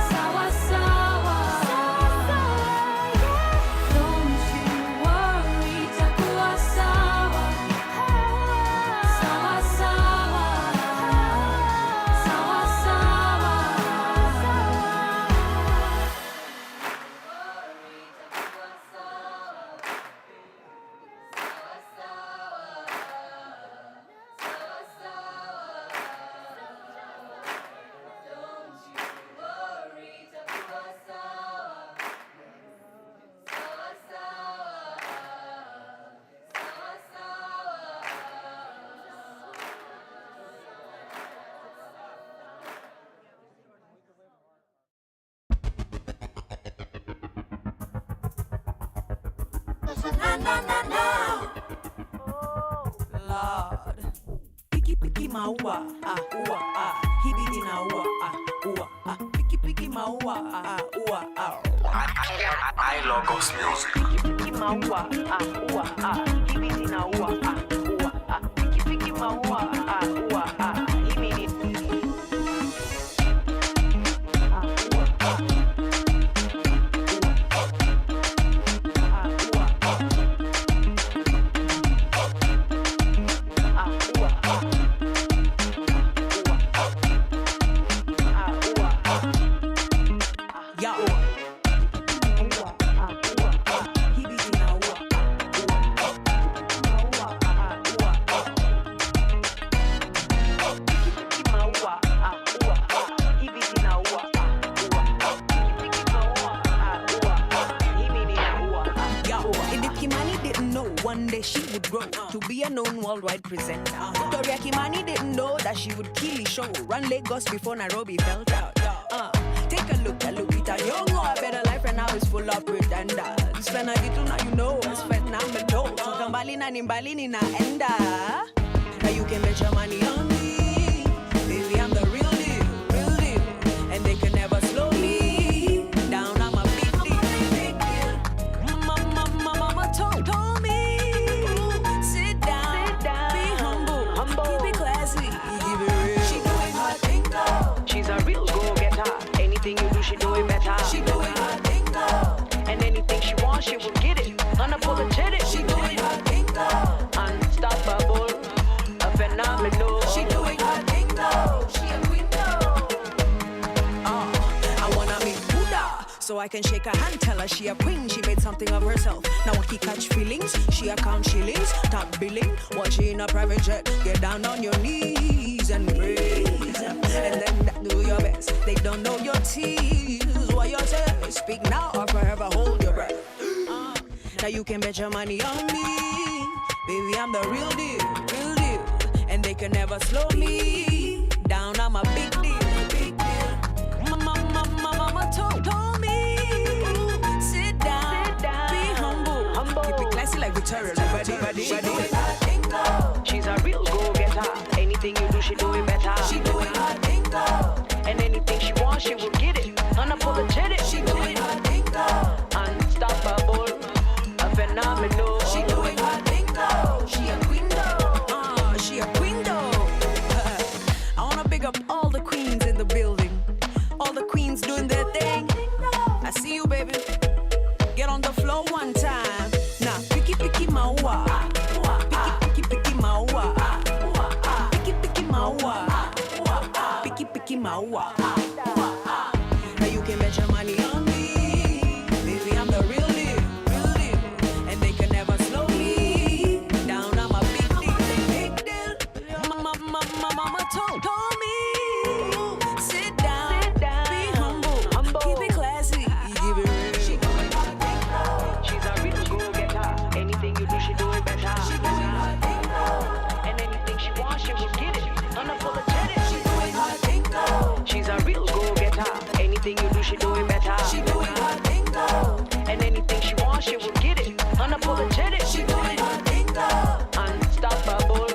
[SPEAKER 9] sawa sawa. Don't you worry, takuwa sawa, sawa sawa, sawa
[SPEAKER 1] Lord. Picky, picky,
[SPEAKER 9] maua, ua, hibidi na ua, piki maua, ua.
[SPEAKER 10] I Logos Music.
[SPEAKER 9] Piki maua, ua, hibidi na ua, piki maua, ua, hibidi. One day she would grow to be a known worldwide presenter. Victoria Kimani didn't know that she would kill the show. Run Lagos before Nairobi felt out. Take a look at Lupita Nyong'o. A better life right now is full of pretenders. Spend a little now you know, spend now me know. So kambali na nimbali ni naenda. Now you can bet your money on me, baby. I'm the real deal, and they can never slow me down. I'm a big deal. Mama told me. She's a real go-getter. Anything you do, she do it better. She doing her thing now. And anything she wants, she will get it. Unapologetic. She doing her thing now. Unstoppable. A phenomenal. She doing her thing now. She a queen now. I wanna meet Buddha, so I can shake her hand, tell her she a queen. She made something of herself. Now I can catch feelings. She account shillings. Top billing. While she in a private jet. Get down on your knees and praise. And then do your best. They don't know your tears. What you say? Speak now or forever hold your breath. Now you can bet your money on me, baby. I'm the real deal, and they can never slow me down. I'm a big deal. Mama told me, sit down, be humble, keep it classy like Victoria. Ready. She's a real go-getter. Anything you do, she do it better. She doing her thing now. And anything she wants, she will get it. Unapologetic. She doing her thing now. Unstoppable. A phenomenal. She doing her thing now. She a queen though. She a queen though. I wanna big up all the queens in the building. All the queens doing their thing. I see you, baby. Get on the floor one time. Now, piki maua. Piki maua. Piki maua. Now you can bet your money on me, baby. I'm the real deal, and they can never slow me down. I'm a big deal. Mama told me, sit down, be humble, keep it classy, give it real. She doing her thing now. She's a real go-getter. Anything you do, she do it better. She doing her thing now. And anything she wants, she will get it. Unapologetic. She doing her thing now. She's a real go-getter. Anything you do, she do it better. She doing her thing now. And anything she wants, she will get it. Unapologetic. She doing her thing now. Unstoppable.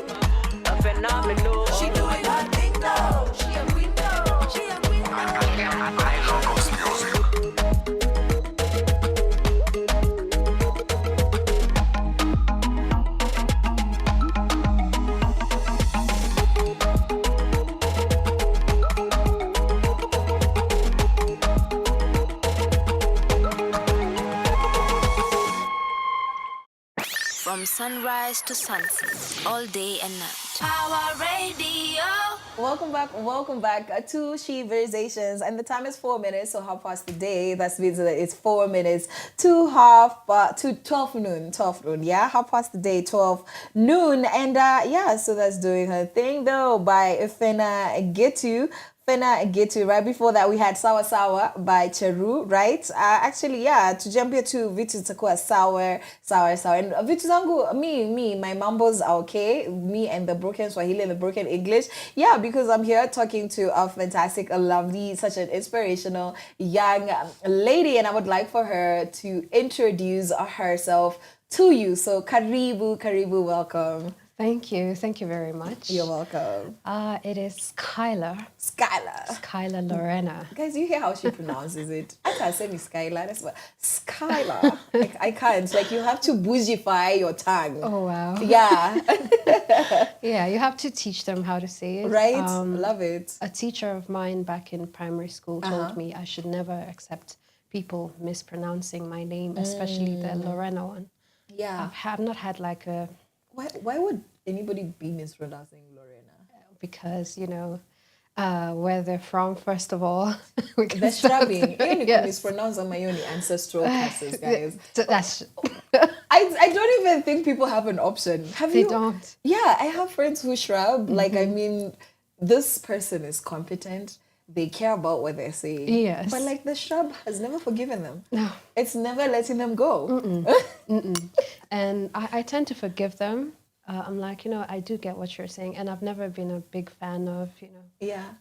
[SPEAKER 9] A phenomenal. She doing her thing now. She a queen now. She a queen now.
[SPEAKER 10] I Logos Music.
[SPEAKER 4] From sunrise to sunset, all day and night.
[SPEAKER 1] Our radio.
[SPEAKER 5] Welcome back to Sheversations, and the time is 4 minutes, so day. That means that it's 4 minutes to 12 noon. 12 noon, yeah, day, 12 noon, and so that's doing her thing though by Fena Gitu. Right before that, we had Sawa Sawa by Cheru, right? To jump here to vitu takuwa sour. And vitu zangu, me, my mambos are okay. Me and the broken Swahili and the broken English. Yeah, because I'm here talking to a fantastic, lovely, such an inspirational young lady, and I would like for her to introduce herself to you. So, karibu, welcome.
[SPEAKER 11] Thank you. Thank you very much.
[SPEAKER 5] You're welcome.
[SPEAKER 11] It is Skylar.
[SPEAKER 5] Skylar.
[SPEAKER 11] Skylar Lorena.
[SPEAKER 5] Guys, you hear how she pronounces it? I can't say me Skylar. That's what Skylar. Like, I can't. Like, you have to bougify your tongue.
[SPEAKER 11] Oh, wow.
[SPEAKER 5] Yeah.
[SPEAKER 11] Yeah, you have to teach them how to say it.
[SPEAKER 5] Right? Love it.
[SPEAKER 11] A teacher of mine back in primary school told me I should never accept people mispronouncing my name, especially the Lorena one.
[SPEAKER 5] Yeah.
[SPEAKER 11] I have not had like a...
[SPEAKER 5] Why would anybody be mispronouncing Lorena?
[SPEAKER 11] Because, you know, where they're from, first of all.
[SPEAKER 5] They're struggling. You can mispronounce my own ancestral classes, guys.
[SPEAKER 11] That's...
[SPEAKER 5] I don't even think people have an option.
[SPEAKER 11] They don't.
[SPEAKER 5] Yeah, I have friends who shrub. Like, I mean, this person is competent. They care about what they're saying.
[SPEAKER 11] Yes.
[SPEAKER 5] But like the shrub has never forgiven them.
[SPEAKER 11] No.
[SPEAKER 5] It's never letting them go.
[SPEAKER 11] And I tend to forgive them. I'm like, you know, I do get what you're saying. And I've never been a big fan of, you know,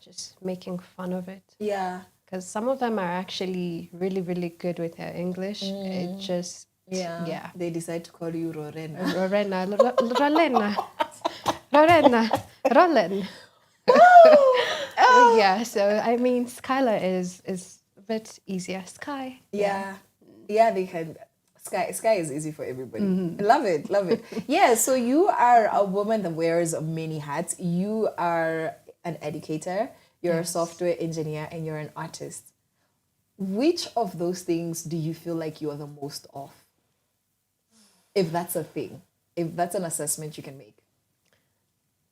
[SPEAKER 11] just making fun of it.
[SPEAKER 5] Yeah.
[SPEAKER 11] Because some of them are actually really, really good with their English. It just, yeah.
[SPEAKER 5] They decide to call you Lorena.
[SPEAKER 11] Lorena, Rolen. Yeah, so I mean, Skylar is a bit easier. Sky.
[SPEAKER 5] Yeah, they can. Sky is easy for everybody. Love it. Yeah, so you are a woman that wears many hats. You are an educator, you're a software engineer, and you're an artist. Which of those things do you feel like you are the most of? If that's a thing, if that's an assessment you can make.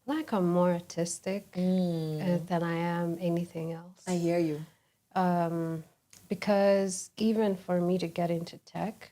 [SPEAKER 11] Like I'm more artistic than I am anything else.
[SPEAKER 5] I hear you.
[SPEAKER 11] Because even for me to get into tech,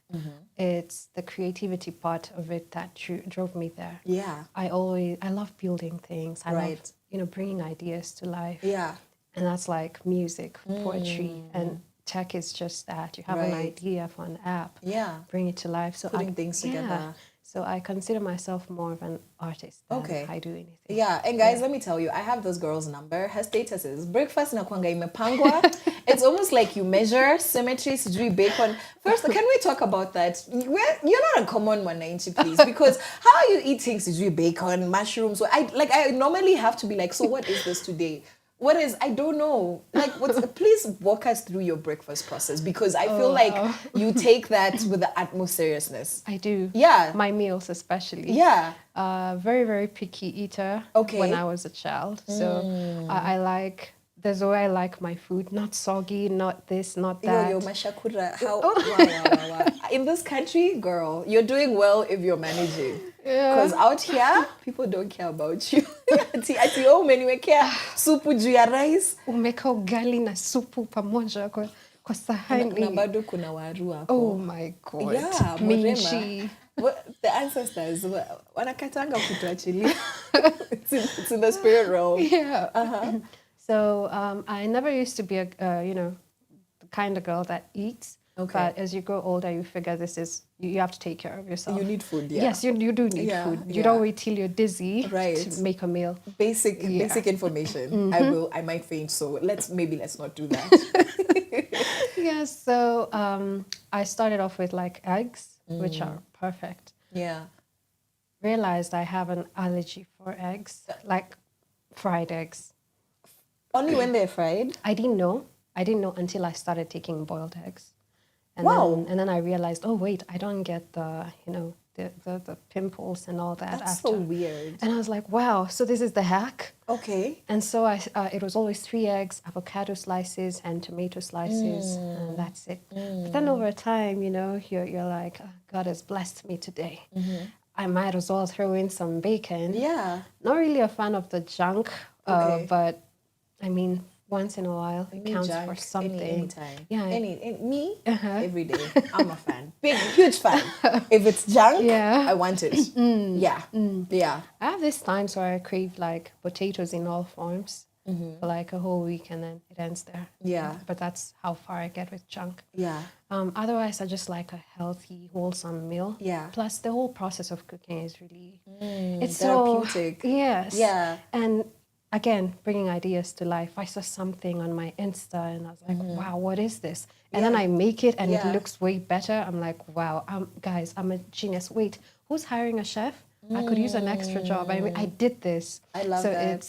[SPEAKER 11] it's the creativity part of it that drove me there.
[SPEAKER 5] Yeah.
[SPEAKER 11] I love building things. I love, you know, bringing ideas to life.
[SPEAKER 5] Yeah.
[SPEAKER 11] And that's like music, poetry, and tech is just that. You have an idea for an app.
[SPEAKER 5] Yeah.
[SPEAKER 11] Bring it to life. So
[SPEAKER 5] putting things together.
[SPEAKER 11] So I consider myself more of an artist than I do anything.
[SPEAKER 5] Yeah, and guys, let me tell you, I have this girl's number. Her status is breakfast na kwanga imepangwa. It's almost like you measure symmetry, sijui bacon. First, can we talk about that? You're not a common one, ain't you, please? Because how are you eating sijui bacon, mushrooms? So I normally have to be like, so what is this today? What is, I don't know. Like, please walk us through your breakfast process, because I feel like you take that with the utmost seriousness.
[SPEAKER 11] I do.
[SPEAKER 5] Yeah.
[SPEAKER 11] My meals especially.
[SPEAKER 5] Yeah.
[SPEAKER 11] Very, very picky eater when I was a child. So I like, there's a way I like my food, not soggy, not this, not that.
[SPEAKER 5] Yo, mashakura. Wow. In this country, girl, you're doing well if you're managing. Because out here, people don't care about you. Ati many we care. Supu juu ya rice.
[SPEAKER 11] Umeka ugali na supu pamoja kwa sahani.
[SPEAKER 5] Na bado kuna waru hapo.
[SPEAKER 11] Oh my God.
[SPEAKER 5] Yeah,
[SPEAKER 11] Minchi.
[SPEAKER 5] The ancestors, wanakatanga kutuachilia. It's in the spirit realm.
[SPEAKER 11] Yeah. So I never used to be a, the kind of girl that eats.
[SPEAKER 5] Okay.
[SPEAKER 11] But as you grow older, you figure you have to take care of yourself.
[SPEAKER 5] You need food, yeah.
[SPEAKER 11] Yes, you do need food. You don't wait till you're dizzy to make a meal.
[SPEAKER 5] Basic information. I might faint, so let's not do that.
[SPEAKER 11] Yes, so I started off with like eggs, which are perfect.
[SPEAKER 5] Yeah.
[SPEAKER 11] Realized I have an allergy for eggs, like fried eggs.
[SPEAKER 5] Only when they're fried?
[SPEAKER 11] I didn't know until I started taking boiled eggs. And then I realized, oh wait, I don't get the pimples and all that.
[SPEAKER 5] That's
[SPEAKER 11] after.
[SPEAKER 5] so weird.
[SPEAKER 11] And I was like, wow, so this is the hack.
[SPEAKER 5] Okay.
[SPEAKER 11] And so it was always 3 eggs, avocado slices, and tomato slices, and that's it. But then over time, you're like, oh, God has blessed me today. I might as well throw in some bacon.
[SPEAKER 5] Yeah.
[SPEAKER 11] Not really a fan of the junk, but I mean, once in a while, it counts
[SPEAKER 5] junk,
[SPEAKER 11] for something.
[SPEAKER 5] Anytime.
[SPEAKER 11] Yeah.
[SPEAKER 5] Me, every day. I'm a fan. Huge fan. If it's junk, I want it. Yeah. Yeah.
[SPEAKER 11] I have these times where I crave like potatoes in all forms for like a whole week, and then it ends there.
[SPEAKER 5] Yeah.
[SPEAKER 11] But that's how far I get with junk.
[SPEAKER 5] Yeah.
[SPEAKER 11] Otherwise, I just like a healthy, wholesome meal.
[SPEAKER 5] Yeah.
[SPEAKER 11] Plus, the whole process of cooking is really... it's
[SPEAKER 5] therapeutic.
[SPEAKER 11] So, yes.
[SPEAKER 5] Yeah.
[SPEAKER 11] And again, bringing ideas to life. I saw something on my Insta and I was like, wow, what is this? And then I make it and it looks way better. I'm like, wow, guys, I'm a genius. Wait, who's hiring a chef? I could use an extra job. I mean, I did this.
[SPEAKER 5] I love
[SPEAKER 11] so
[SPEAKER 5] that.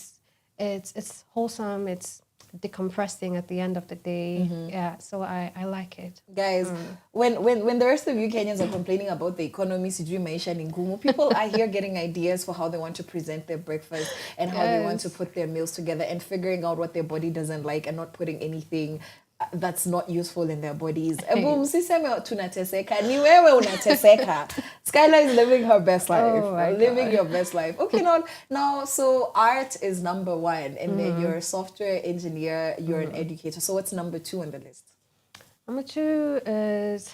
[SPEAKER 11] It's wholesome. It's decompressing at the end of the day. Yeah, so I like it.
[SPEAKER 5] Guys, when the rest of you Kenyans are complaining about the economy, sijui maisha ni ngumu, people are here getting ideas for how they want to present their breakfast and how they want to put their meals together and figuring out what their body doesn't like and not putting anything that's not useful in their bodies. Ebu msiseme tunateseka, ni wewe unateseka. Skylar is living her best life.
[SPEAKER 11] Oh my
[SPEAKER 5] living
[SPEAKER 11] God.
[SPEAKER 5] your best life. Okay, now, so art is number 1, and then you're a software engineer, you're an educator. So what's number 2 on the list?
[SPEAKER 11] Number 2 is,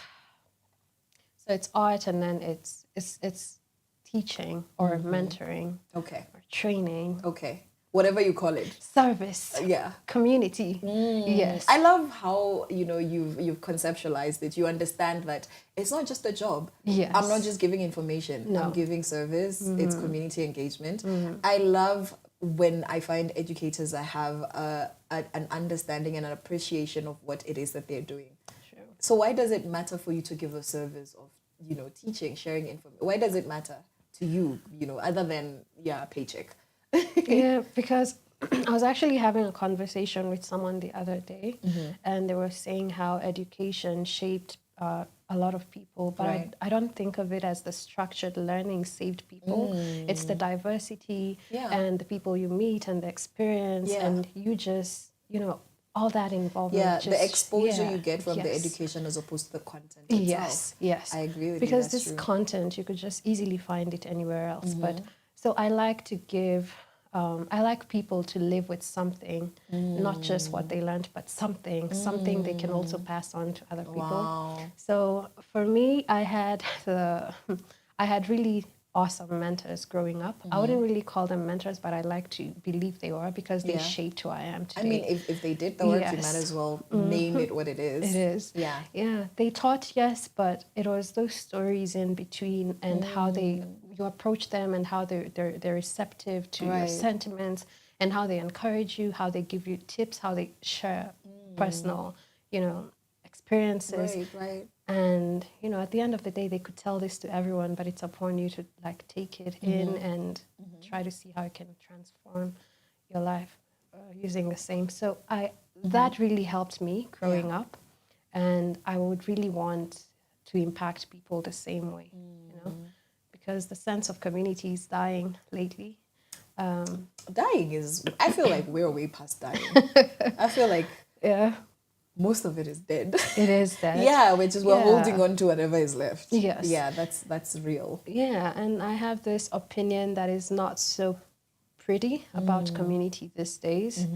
[SPEAKER 11] so it's art, and then it's teaching or mentoring.
[SPEAKER 5] Okay.
[SPEAKER 11] Or training.
[SPEAKER 5] Okay. Whatever you call it.
[SPEAKER 11] Service.
[SPEAKER 5] Yeah.
[SPEAKER 11] Community. Yes.
[SPEAKER 5] I love how, you've conceptualized it. You understand that it's not just a job.
[SPEAKER 11] Yes.
[SPEAKER 5] I'm not just giving information.
[SPEAKER 11] No.
[SPEAKER 5] I'm giving service. It's community engagement. I love when I find educators that have an understanding and an appreciation of what it is that they're doing.
[SPEAKER 11] Sure.
[SPEAKER 5] So why does it matter for you to give a service of, teaching, sharing information? Why does it matter to you, other than, paycheck?
[SPEAKER 11] Yeah, because I was actually having a conversation with someone the other day, and they were saying how education shaped a lot of people, but
[SPEAKER 5] Right.
[SPEAKER 11] I don't think of it as the structured learning saved people. It's the diversity and the people you meet and the experience, and you just, all that involvement.
[SPEAKER 5] Yeah,
[SPEAKER 11] just,
[SPEAKER 5] the exposure you get from the education as opposed to the content itself.
[SPEAKER 11] Yes.
[SPEAKER 5] I agree with
[SPEAKER 11] because
[SPEAKER 5] you. That's
[SPEAKER 11] this
[SPEAKER 5] true.
[SPEAKER 11] content, you could just easily find it anywhere else. But so I like to give, I like people to live with something, not just what they learned, but something they can also pass on to other people.
[SPEAKER 5] Wow.
[SPEAKER 11] So for me, I had really awesome mentors growing up. I wouldn't really call them mentors, but I like to believe they were, because they shaped who I am today.
[SPEAKER 5] I mean, if they did the work, you
[SPEAKER 11] Yes.
[SPEAKER 5] might as well name it what it is.
[SPEAKER 11] It is.
[SPEAKER 5] Yeah.
[SPEAKER 11] Yeah. They taught, yes, but it was those stories in between and how you approach them and how they're receptive to your
[SPEAKER 5] Right.
[SPEAKER 11] sentiments and how they encourage you, how they give you tips, how they share personal, experiences.
[SPEAKER 5] Right.
[SPEAKER 11] And, at the end of the day, they could tell this to everyone, but it's upon you to take it in and try to see how it can transform your life using the same. So that really helped me growing up, and I would really want to impact people the same way, because the sense of community is dying lately.
[SPEAKER 5] Dying is, I feel like we're way past dying. I feel like most of it is dead.
[SPEAKER 11] It is dead.
[SPEAKER 5] Yeah, we're holding on to whatever is left.
[SPEAKER 11] Yes.
[SPEAKER 5] Yeah, that's real.
[SPEAKER 11] Yeah, and I have this opinion that is not so pretty about community these days.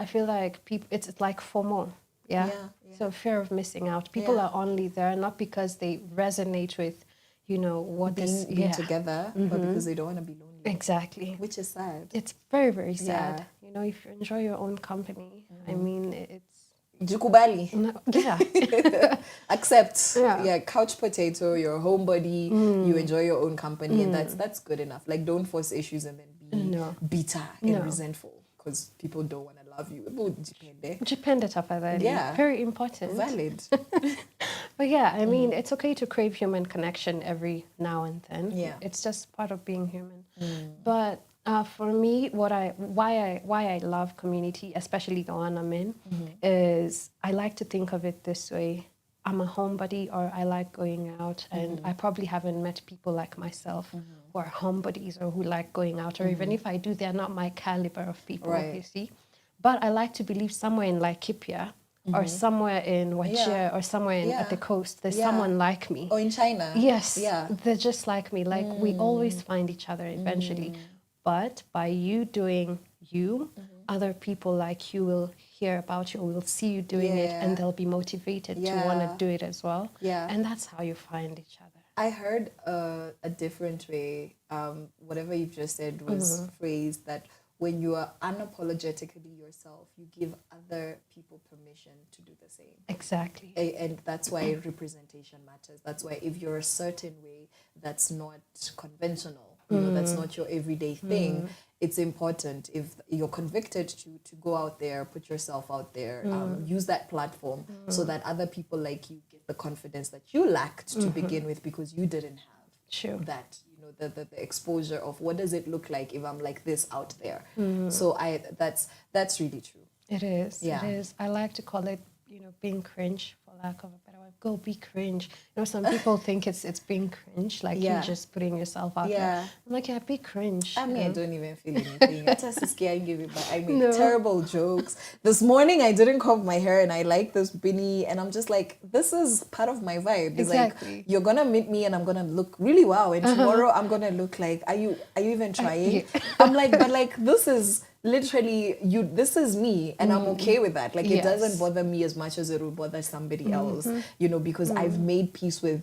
[SPEAKER 11] I feel like people, it's like FOMO. Yeah? So fear of missing out. People are only there not because they resonate with, what
[SPEAKER 5] Being together, but because they don't want to be lonely.
[SPEAKER 11] Exactly.
[SPEAKER 5] Which is sad.
[SPEAKER 11] It's very, very sad. If you enjoy your own company, I mean, it's...
[SPEAKER 5] Jukubali.
[SPEAKER 11] Yeah.
[SPEAKER 5] Accept.
[SPEAKER 11] Yeah.
[SPEAKER 5] Couch potato, you're a homebody, you enjoy your own company, and that's good enough. Like, don't force issues and then be bitter and resentful because people don't want to love you.
[SPEAKER 11] Jipende tafadhali.
[SPEAKER 5] Yeah.
[SPEAKER 11] Very important.
[SPEAKER 5] Valid.
[SPEAKER 11] But yeah, I mean, it's okay to crave human connection every now and then.
[SPEAKER 5] Yeah.
[SPEAKER 11] It's just part of being human. But for me, why I love community, especially the one I'm in, is I like to think of it this way. I'm a homebody, or I like going out, and I probably haven't met people like myself who are homebodies or who like going out, or even if I do, they're not my caliber of people, you see. But I like to believe somewhere in Laikipia, or somewhere in Wajir, or somewhere at the coast, there's someone like me.
[SPEAKER 5] Or in China.
[SPEAKER 11] Yes,
[SPEAKER 5] Yeah.
[SPEAKER 11] they're just like me. Like, we always find each other eventually. But by you doing you, other people like you will hear about you, will see you doing it, and they'll be motivated to want to do it as well.
[SPEAKER 5] Yeah.
[SPEAKER 11] And that's how you find each other.
[SPEAKER 5] I heard a different way. Whatever you've just said was phrased that when you are unapologetically yourself, you give other people permission to do the same.
[SPEAKER 11] Exactly.
[SPEAKER 5] And that's why representation matters. That's why if you're a certain way that's not conventional, that's not your everyday thing, it's important if you're convicted to go out there, put yourself out there, use that platform so that other people like you get the confidence that you lacked to begin with because you didn't have.
[SPEAKER 11] Sure.
[SPEAKER 5] that, the exposure of what does it look like if I'm like this out there. So that's really true.
[SPEAKER 11] It is.
[SPEAKER 5] Yeah.
[SPEAKER 11] It is. I like to call it, being cringe, for lack of a better word. Go be cringe. Some people think it's being cringe, like
[SPEAKER 5] Yeah.
[SPEAKER 11] you're just putting yourself out
[SPEAKER 5] Yeah.
[SPEAKER 11] there. I'm like, yeah, be cringe.
[SPEAKER 5] I mean, I
[SPEAKER 11] you know?
[SPEAKER 5] don't even feel anything. I just scared give it back. I make terrible jokes. This morning I didn't comb my hair and I like this beanie and I'm just like, this is part of my vibe. It's
[SPEAKER 11] Exactly.
[SPEAKER 5] like you're gonna meet me and I'm gonna look really wow and tomorrow I'm gonna look like, are you even trying? I'm like, but like this is literally you, this is me and I'm okay with that. Like it doesn't bother me as much as it will bother somebody else, because I've made peace with,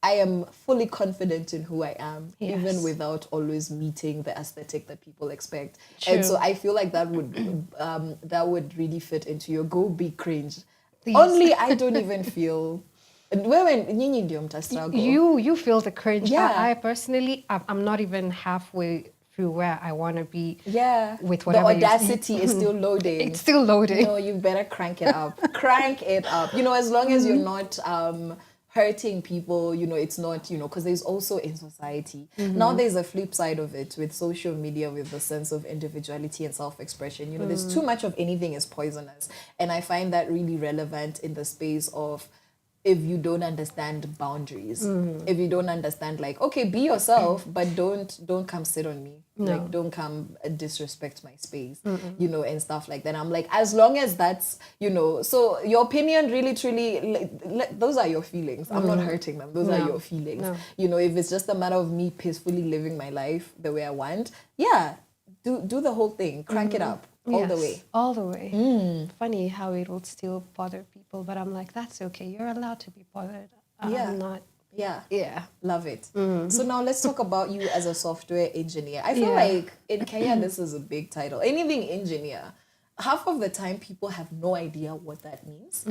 [SPEAKER 5] I am fully confident in who I am, even without always meeting the aesthetic that people expect.
[SPEAKER 11] True.
[SPEAKER 5] And so I feel like that would really fit into your go be cringe.
[SPEAKER 11] Please.
[SPEAKER 5] Only I don't even feel. Struggle.
[SPEAKER 11] You feel the cringe.
[SPEAKER 5] Yeah.
[SPEAKER 11] I personally, I'm not even halfway through where I want to be.
[SPEAKER 5] Yeah.
[SPEAKER 11] With
[SPEAKER 5] the
[SPEAKER 11] whatever
[SPEAKER 5] audacity is still loading.
[SPEAKER 11] It's still loading.
[SPEAKER 5] No, you better crank it up. Crank it up. As long as you're not hurting people, it's not, because there's also in society. Now there's a flip side of it with social media, with the sense of individuality and self-expression. There's too much of anything is poisonous. And I find that really relevant in the space of if you don't understand boundaries, if you don't understand, like, okay, be yourself, but don't come sit on me.
[SPEAKER 11] No.
[SPEAKER 5] Like, don't come disrespect my space, and stuff like that. I'm like, as long as that's, so your opinion really, truly, those are your feelings. I'm not hurting them. Those are your feelings.
[SPEAKER 11] No.
[SPEAKER 5] If it's just a matter of me peacefully living my life the way I want, yeah, do the whole thing. Crank it up. All the way.
[SPEAKER 11] All the way. Funny how it would still bother people, but I'm like, that's okay. You're allowed to be bothered. I'm not.
[SPEAKER 5] Yeah.
[SPEAKER 11] Yeah.
[SPEAKER 5] Love it. So now let's talk about you as a software engineer. I feel like in Kenya, this is a big title. Anything engineer, half of the time people have no idea what that means.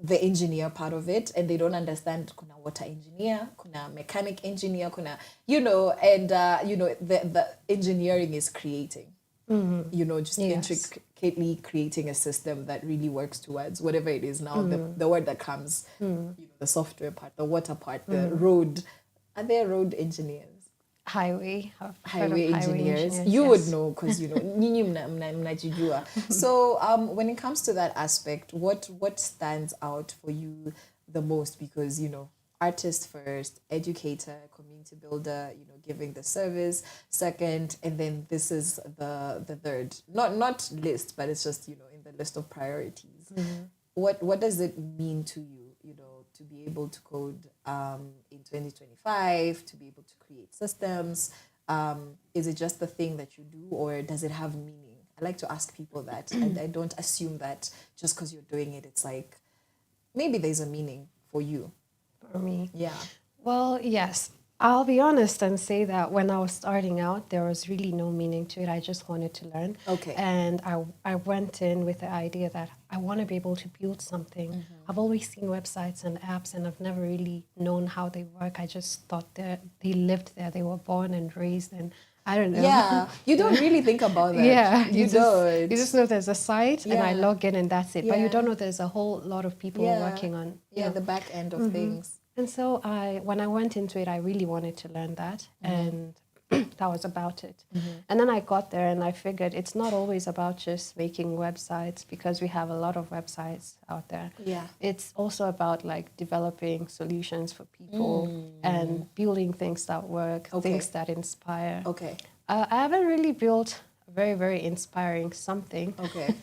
[SPEAKER 5] The engineer part of it, and they don't understand kuna water engineer, kuna mechanic engineer, kuna, the engineering is creating. Just intricately creating a system that really works towards whatever it is now, the word that comes, the software part, the water part, the road. Are there road engineers?
[SPEAKER 11] Highway
[SPEAKER 5] engineers. You would know because, nyinyi mnajijua. So when it comes to that aspect, what stands out for you the most? Because, artist first, educator, community builder, giving the service second, and then this is the third. Not list, but it's just, in the list of priorities. What does it mean to you, to be able to code in 2025, to be able to create systems? Is it just the thing that you do, or does it have meaning? I like to ask people that, and I don't assume that just because you're doing it, it's like, maybe there's a meaning for you.
[SPEAKER 11] For me.
[SPEAKER 5] Yeah.
[SPEAKER 11] Well, yes. I'll be honest and say that when I was starting out, there was really no meaning to it. I just wanted to learn.
[SPEAKER 5] Okay.
[SPEAKER 11] And I went in with the idea that I want to be able to build something. I've always seen websites and apps, and I've never really known how they work. I just thought that they lived there. They were born and raised, and I don't know.
[SPEAKER 5] Yeah, you don't really think about that.
[SPEAKER 11] Yeah,
[SPEAKER 5] you don't.
[SPEAKER 11] You just know there's a site and I log in and that's it. But
[SPEAKER 5] Yeah.
[SPEAKER 11] you don't know there's a whole lot of people working on
[SPEAKER 5] the back end of things.
[SPEAKER 11] And so when I went into it, I really wanted to learn that, and that was about it. And then I got there and I figured it's not always about just making websites, because we have a lot of websites out there.
[SPEAKER 5] Yeah.
[SPEAKER 11] It's also about like developing solutions for people and building things that work, things that inspire.
[SPEAKER 5] Okay.
[SPEAKER 11] I haven't really built a very, very inspiring something.
[SPEAKER 5] Okay.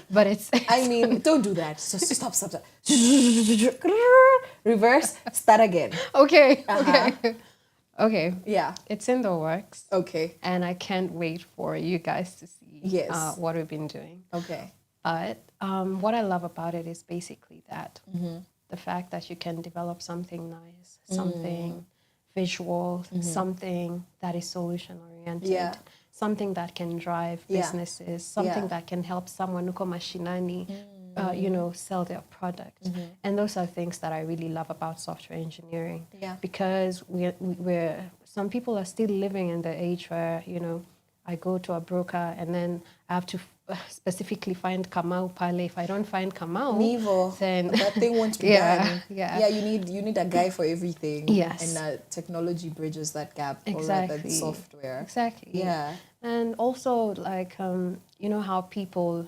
[SPEAKER 11] But it's
[SPEAKER 5] I mean, don't do that. So stop. Reverse, start again.
[SPEAKER 11] Okay. Okay.
[SPEAKER 5] Yeah.
[SPEAKER 11] It's in the works.
[SPEAKER 5] Okay.
[SPEAKER 11] And I can't wait for you guys to see what we've been doing.
[SPEAKER 5] Okay.
[SPEAKER 11] But what I love about it is basically that. The fact that you can develop something nice, something visual, something that is solution-oriented, something that can drive businesses, something that can help someone who mashinani, sell their product. And those are things that I really love about software engineering.
[SPEAKER 5] Yeah.
[SPEAKER 11] Because we're some people are still living in the age where, I go to a broker and then I have to specifically find Kamau Pale. If I don't find Kamau, then
[SPEAKER 5] that thing won't be done.
[SPEAKER 11] Yeah.
[SPEAKER 5] You need a guy for everything.
[SPEAKER 11] Yes.
[SPEAKER 5] And technology bridges that gap.
[SPEAKER 11] Exactly.
[SPEAKER 5] Or that software.
[SPEAKER 11] Exactly.
[SPEAKER 5] Yeah.
[SPEAKER 11] And also, like, you know how people,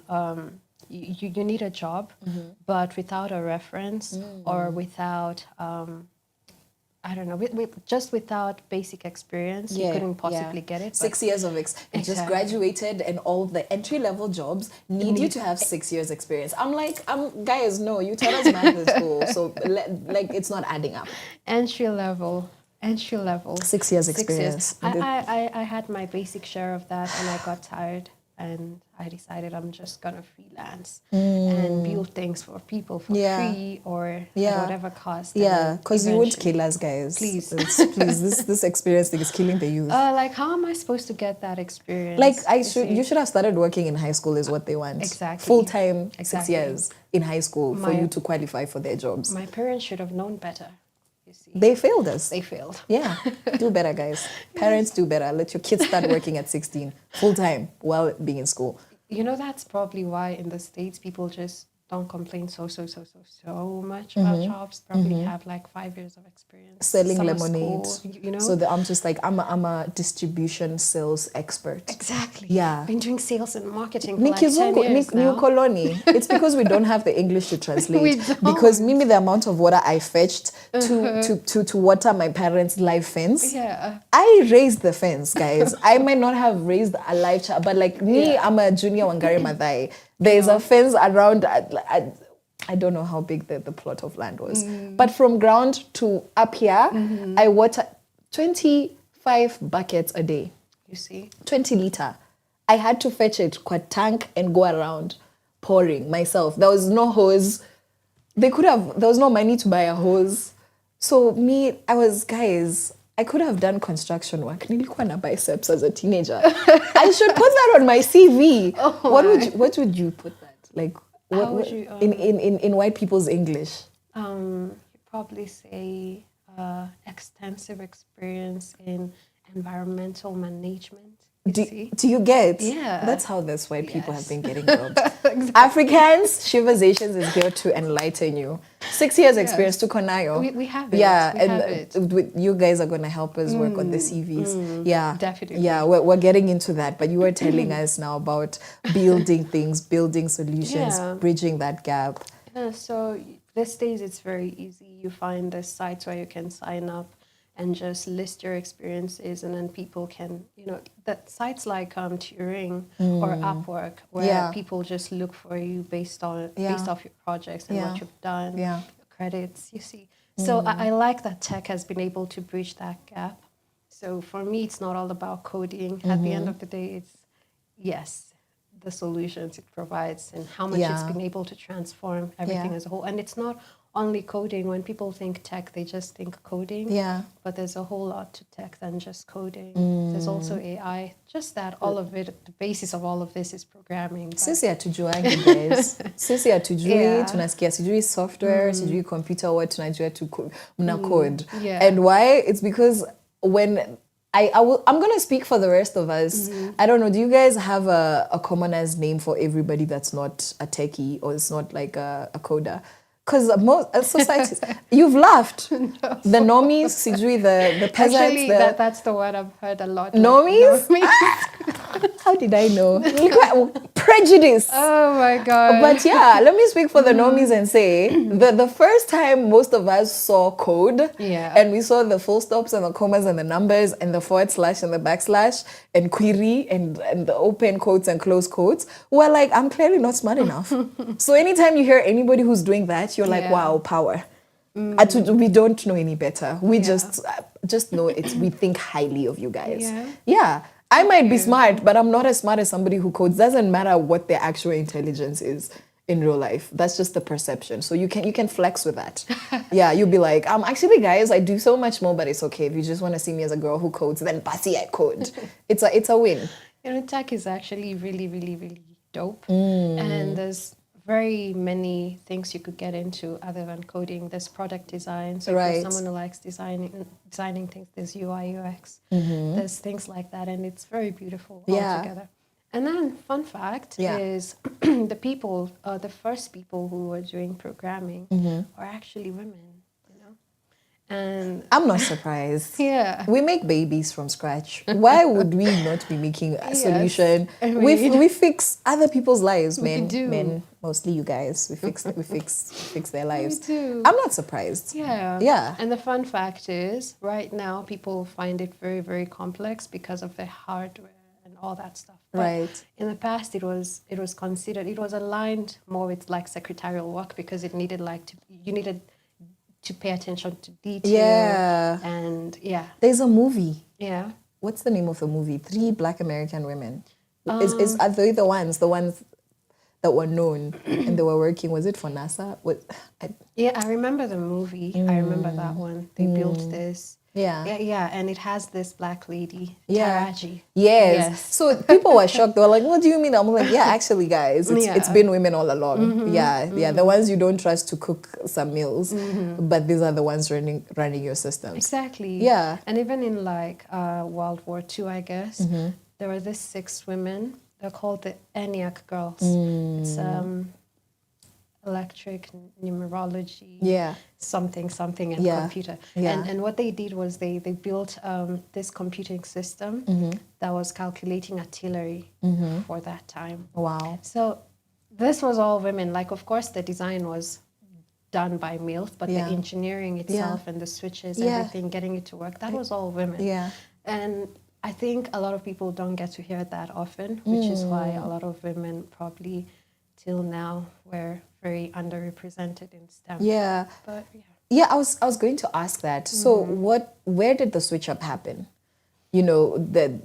[SPEAKER 11] you need a job, but without a reference or without, I don't know, just without basic experience, you couldn't possibly get it.
[SPEAKER 5] 6 years of you just graduated, and all the entry-level jobs need you to have 6 years experience. I'm like, guys, no, you taught us math in school, so like it's not adding up.
[SPEAKER 11] Entry level.
[SPEAKER 5] 6 years experience.
[SPEAKER 11] I had my basic share of that, and I got tired, and I decided I'm just gonna freelance and build things for people for free or at whatever cost.
[SPEAKER 5] Yeah, because you won't kill us, guys.
[SPEAKER 11] Please.
[SPEAKER 5] This experience thing is killing the youth.
[SPEAKER 11] Like, how am I supposed to get that experience?
[SPEAKER 5] Like, you should have started working in high school is what they want.
[SPEAKER 11] Exactly.
[SPEAKER 5] Full time, 6 years in high school for you to qualify for their jobs.
[SPEAKER 11] My parents should have known better.
[SPEAKER 5] They failed us.
[SPEAKER 11] They failed.
[SPEAKER 5] Yeah. Do better, guys. Parents, do better. Let your kids start working at 16, full time, while being in school.
[SPEAKER 11] You know, that's probably why in the States people just don't complain so much about jobs. Probably have like 5 years of experience
[SPEAKER 5] Selling
[SPEAKER 11] Some
[SPEAKER 5] lemonade.
[SPEAKER 11] School, you know?
[SPEAKER 5] So I'm just like, I'm a distribution sales expert.
[SPEAKER 11] Exactly.
[SPEAKER 5] Yeah.
[SPEAKER 11] Been doing sales and marketing for like 10 years now.
[SPEAKER 5] New colony. It's because we don't have the English to translate.
[SPEAKER 11] We don't.
[SPEAKER 5] Because maybe the amount of water I fetched to water my parents' live fence.
[SPEAKER 11] Yeah.
[SPEAKER 5] I raised the fence, guys. I might not have raised a live child, but like me, I'm a junior Wangari Maathai. There's a fence around. I don't know how big the plot of land was, but from ground to up here, I water 25 buckets a day.
[SPEAKER 11] You see,
[SPEAKER 5] 20 liter. I had to fetch it qua tank and go around pouring myself. There was no hose. There was no money to buy a hose. So I could have done construction work. Nilikuwa na biceps as a teenager. I should put that on my CV. What would you put that? Like, what would you, in white people's English?
[SPEAKER 11] You'd probably say extensive experience in environmental management.
[SPEAKER 5] Do you get?
[SPEAKER 11] Yeah.
[SPEAKER 5] That's how those white people have been getting jobs. Exactly. Africans, Sheversations is here to enlighten you. 6 years experience to Konayo.
[SPEAKER 11] We have it.
[SPEAKER 5] Yeah, you guys are going to help us work on the CVs. Yeah.
[SPEAKER 11] Definitely.
[SPEAKER 5] Yeah, we're getting into that. But you were telling us now about building things, building solutions, bridging that gap.
[SPEAKER 11] Yeah, so these days it's very easy. You find the sites where you can sign up and just list your experiences, and then people can, that sites like Turing or Upwork, where people just look for you based off your projects and what you've done, your credits, you see. So I like that tech has been able to bridge that gap. So for me, it's not all about coding. At the end of the day, it's, the solutions it provides and how much it's been able to transform everything as a whole. And it's not only coding. When people think tech, they just think coding. Yeah. But there's a whole lot to tech than just coding. There's also AI. Just that all of it, the basis of all of this is programming.
[SPEAKER 5] Sisi hatujuangi guys. Sisi hatujui, tunasikia sijui software, sijui computer, what tunajua mna code. And why? It's because when I'm going to speak for the rest of us. I don't know, do you guys have a commoners name for everybody that's not a techie or it's not like a coder? Because most societies, you've laughed. No. The normies, sijui, the peasants.
[SPEAKER 11] Actually, that's the word I've heard a lot.
[SPEAKER 5] Normies? How did I know? Prejudice.
[SPEAKER 11] Oh my God.
[SPEAKER 5] But yeah, let me speak for the normies and say the first time most of us saw code and we saw the full stops and the commas and the numbers and the forward slash and the backslash and query and the open quotes and close quotes, we're like, I'm clearly not smart enough. So anytime you hear anybody who's doing that, you're like, wow, power. We don't know any better. We just know we think highly of you guys. Yeah. I might be smart, but I'm not as smart as somebody who codes. Doesn't matter what their actual intelligence is in real life. That's just the perception. So you can flex with that. Yeah, you'll be like, actually, guys, I do so much more, but it's okay. If you just want to see me as a girl who codes, then Basi, I code. It's a win.
[SPEAKER 11] Tech is actually really, really, really dope. And there's very many things you could get into other than coding. There's product design. So if
[SPEAKER 5] Right.
[SPEAKER 11] you're someone who likes designing things, there's UI, UX.
[SPEAKER 5] Mm-hmm.
[SPEAKER 11] There's things like that, and it's very beautiful
[SPEAKER 5] Yeah.
[SPEAKER 11] altogether. And then, fun fact
[SPEAKER 5] Yeah.
[SPEAKER 11] is the first people who were doing programming
[SPEAKER 5] Mm-hmm.
[SPEAKER 11] are actually women, you know? And
[SPEAKER 5] I'm not surprised.
[SPEAKER 11] yeah.
[SPEAKER 5] We make babies from scratch. Why would we not be making a
[SPEAKER 11] Yes.
[SPEAKER 5] solution?
[SPEAKER 11] I
[SPEAKER 5] We
[SPEAKER 11] mean-
[SPEAKER 5] we fix other people's lives,
[SPEAKER 11] We
[SPEAKER 5] men.
[SPEAKER 11] do.
[SPEAKER 5] Men, mostly you guys. We fix their lives.
[SPEAKER 11] do.
[SPEAKER 5] I'm not surprised.
[SPEAKER 11] Yeah.
[SPEAKER 5] Yeah.
[SPEAKER 11] And the fun fact is, right now, people find it very, very complex because of the hardware and all that stuff. But
[SPEAKER 5] Right.
[SPEAKER 11] in the past, it was considered, it was aligned more with like secretarial work because you needed to pay attention to detail.
[SPEAKER 5] Yeah.
[SPEAKER 11] And yeah.
[SPEAKER 5] There's a movie.
[SPEAKER 11] Yeah.
[SPEAKER 5] What's the name of the movie? 3 Black American women. Are they the ones that were known and they were working? Was it for NASA?
[SPEAKER 11] Yeah, I remember the movie. I remember that one. They built this.
[SPEAKER 5] Yeah.
[SPEAKER 11] Yeah, and it has this black lady,
[SPEAKER 5] Yeah.
[SPEAKER 11] Taraji.
[SPEAKER 5] Yes. So people were shocked. They were like, "What do you mean?" I'm like, "Yeah, actually, guys, it's
[SPEAKER 11] Yeah.
[SPEAKER 5] been women all along. Yeah, the ones you don't trust to cook some meals, but these are the ones running your systems."
[SPEAKER 11] Exactly.
[SPEAKER 5] Yeah.
[SPEAKER 11] And even in like World War II, I guess, there were these 6 women. They're called the ENIAC girls. It's electric, numerology, something, and computer.
[SPEAKER 5] Yeah.
[SPEAKER 11] And what they did was they built this computing system that was calculating artillery for that time.
[SPEAKER 5] Wow.
[SPEAKER 11] So this was all women. Like, of course, the design was done by males, but the engineering itself and the switches, everything, getting it to work, that was all women.
[SPEAKER 5] Yeah.
[SPEAKER 11] And I think a lot of people don't get to hear that often, which is why a lot of women probably till now were very underrepresented in STEM.
[SPEAKER 5] Yeah.
[SPEAKER 11] But
[SPEAKER 5] Yeah, I was going to ask that. So where did the switch up happen? You know, the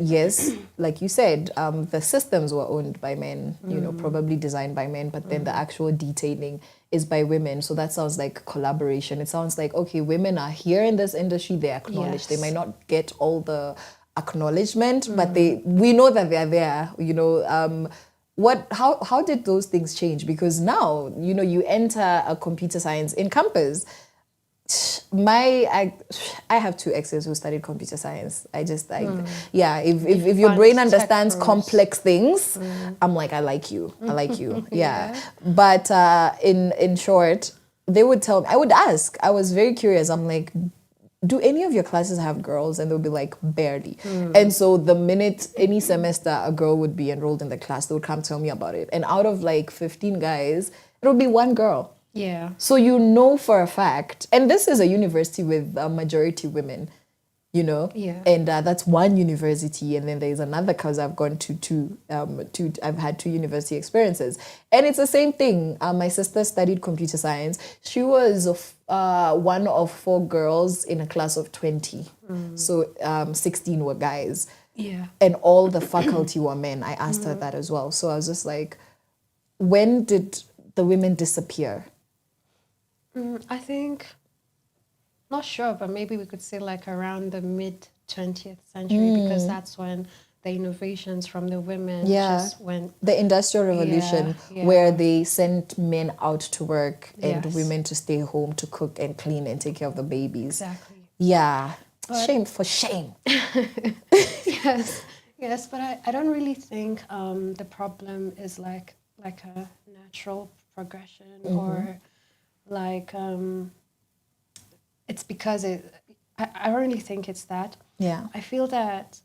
[SPEAKER 5] yes, like you said, the systems were owned by men, you know, probably designed by men, but then the actual detailing is by women. So that sounds like collaboration. It sounds like, okay, women are here in this industry, they're acknowledged. They might not get all the acknowledgement, but we know that they're there, you know. How did those things change? Because now, you know, you enter a computer science in campus. I have 2 exes who studied computer science. If your brain understands complex things, I'm like, I like you. Yeah. But in short, they would tell me, I would ask, I was very curious. I'm like, do any of your classes have girls? And they'll be like, barely. And so the minute any semester a girl would be enrolled in the class, they would come tell me about it. And out of like 15 guys, it would be 1 girl.
[SPEAKER 11] yeah.
[SPEAKER 5] So you know for a fact, and this is a university with a majority women, you know?
[SPEAKER 11] Yeah.
[SPEAKER 5] And that's one university. And then there's another, because I've gone to I've had 2 university experiences. And it's the same thing. My sister studied computer science. She was one of 4 girls in a class of 20. So 16 were guys.
[SPEAKER 11] Yeah.
[SPEAKER 5] And all the faculty were men. I asked her that as well. So I was just like, when did the women disappear?
[SPEAKER 11] I think, not sure, but maybe we could say like around the mid 20th century, because that's when the innovations from the women just went.
[SPEAKER 5] The Industrial Revolution, where they sent men out to work and women to stay home to cook and clean and take care of the babies.
[SPEAKER 11] Exactly.
[SPEAKER 5] Yeah. Shame for shame.
[SPEAKER 11] Yes, but I don't really think the problem is like a natural progression or like it's because I don't really think it's that.
[SPEAKER 5] Yeah.
[SPEAKER 11] I feel that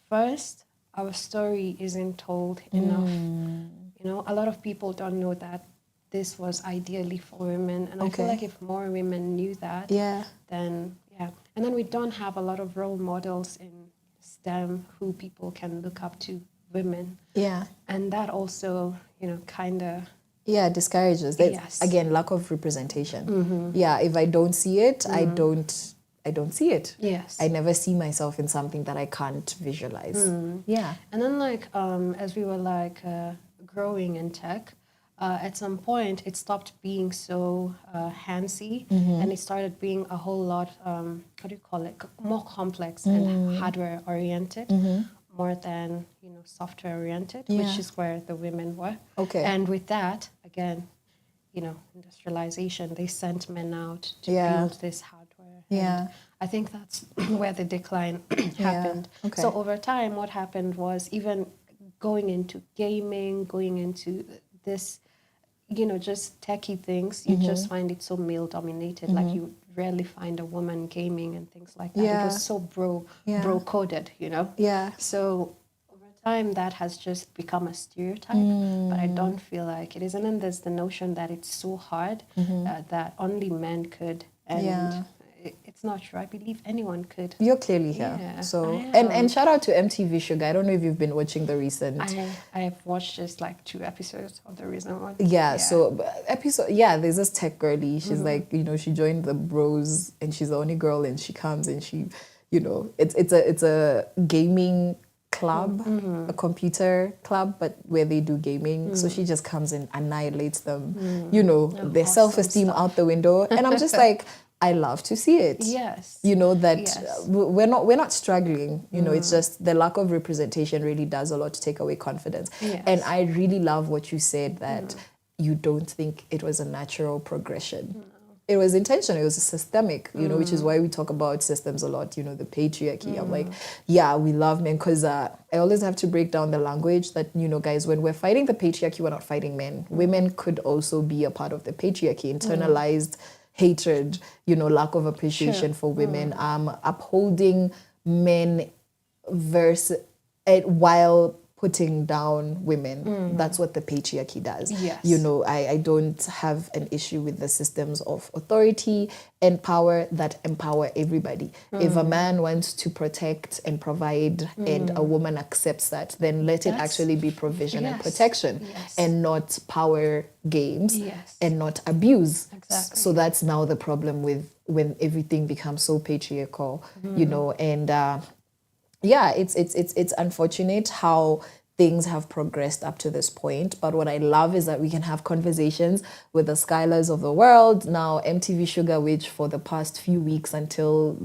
[SPEAKER 11] first our story isn't told enough. You know, a lot of people don't know that this was ideally for women, and I feel like if more women knew that, then and then we don't have a lot of role models in STEM who people can look up to, women. Yeah. And that also, you know, kind of
[SPEAKER 5] discourages. That's, again, lack of representation. Yeah, if I don't see it, I don't see it.
[SPEAKER 11] Yes.
[SPEAKER 5] I never see myself in something that I can't visualize. Yeah.
[SPEAKER 11] And then like as we were like growing in tech, at some point it stopped being so handsy and it started being a whole lot more complex and hardware oriented, more than, you know, software oriented, which is where the women were. And with that, again, industrialization, they sent men out to
[SPEAKER 5] Yeah.
[SPEAKER 11] build this hardware.
[SPEAKER 5] Yeah.
[SPEAKER 11] And I think that's where the decline happened.
[SPEAKER 5] Okay.
[SPEAKER 11] So over time, what happened was even going into gaming, going into this, just techie things, you just find it so male dominated. Like you rarely find a woman gaming and things like that.
[SPEAKER 5] Yeah.
[SPEAKER 11] It was so bro coded,
[SPEAKER 5] Yeah.
[SPEAKER 11] So over time, that has just become a stereotype, but I don't feel like it is. And then there's the notion that it's so hard that only men could, and it's not true. I believe anyone could.
[SPEAKER 5] You're clearly here.
[SPEAKER 11] Yeah,
[SPEAKER 5] So
[SPEAKER 11] I am.
[SPEAKER 5] and shout out to MTV Sugar. I don't know if you've been watching the recent.
[SPEAKER 11] I have watched just like 2 episodes of the recent one.
[SPEAKER 5] Yeah, so there's this tech girlie. She's like, she joined the bros and she's the only girl and she comes and she, it's a gaming club, a computer club, but where they do gaming. So she just comes and annihilates them, their self-esteem out the window. And I'm just like, I love to see it.
[SPEAKER 11] Yes.
[SPEAKER 5] That we're not struggling. It's just the lack of representation really does a lot to take away confidence.
[SPEAKER 11] Yes.
[SPEAKER 5] And I really love what you said, that you don't think it was a natural progression. It was intentional. It was systemic, which is why we talk about systems a lot, the patriarchy. I'm like, yeah, we love men, because I always have to break down the language that, guys, when we're fighting the patriarchy, we're not fighting men. Women could also be a part of the patriarchy, internalized hatred, lack of appreciation for women, upholding men while putting down women. That's what the patriarchy does.
[SPEAKER 11] Yes.
[SPEAKER 5] I don't have an issue with the systems of authority and power that empower everybody. If a man wants to protect and provide and a woman accepts that, then let it actually be provision and protection and not power games and not abuse.
[SPEAKER 11] Exactly.
[SPEAKER 5] So that's now the problem with when everything becomes so patriarchal, and it's unfortunate how things have progressed up to this point. But what I love is that we can have conversations with the Skylars of the world. Now, MTV Sugar, which for the past few weeks until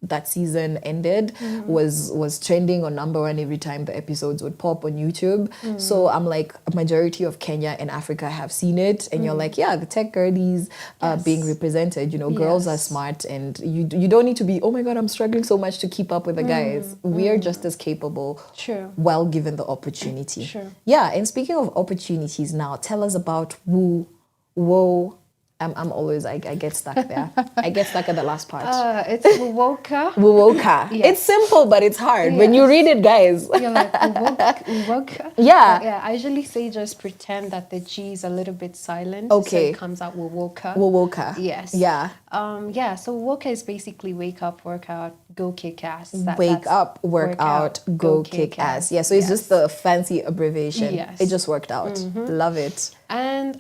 [SPEAKER 5] that season ended, was trending on #1 every time the episodes would pop on YouTube. So I'm like, a majority of Kenya and Africa have seen it, and you're like, yeah, the tech girlies are being represented. Girls are smart, and you don't need to be, oh my God, I'm struggling so much to keep up with the guys. We're just as capable, while given the opportunity. Yeah, and speaking of opportunities, now tell us about Whoa. I'm always, I get stuck there. I get stuck at the last part.
[SPEAKER 11] It's Wuwoka.
[SPEAKER 5] Wuwoka.
[SPEAKER 11] Yes.
[SPEAKER 5] It's simple, but it's hard. When you read it, guys.
[SPEAKER 11] You're like, Wuwoka?
[SPEAKER 5] Yeah.
[SPEAKER 11] Yeah, I usually say just pretend that the G is a little bit silent.
[SPEAKER 5] Okay.
[SPEAKER 11] So it comes out Wuwoka.
[SPEAKER 5] Wuwoka.
[SPEAKER 11] Yes.
[SPEAKER 5] Yeah.
[SPEAKER 11] So Wuwoka is basically wake up, workout, go kick ass.
[SPEAKER 5] Wake up, work out, go kick ass. Yeah, so it's just the fancy abbreviation.
[SPEAKER 11] Yes.
[SPEAKER 5] It just worked out. Love it.
[SPEAKER 11] And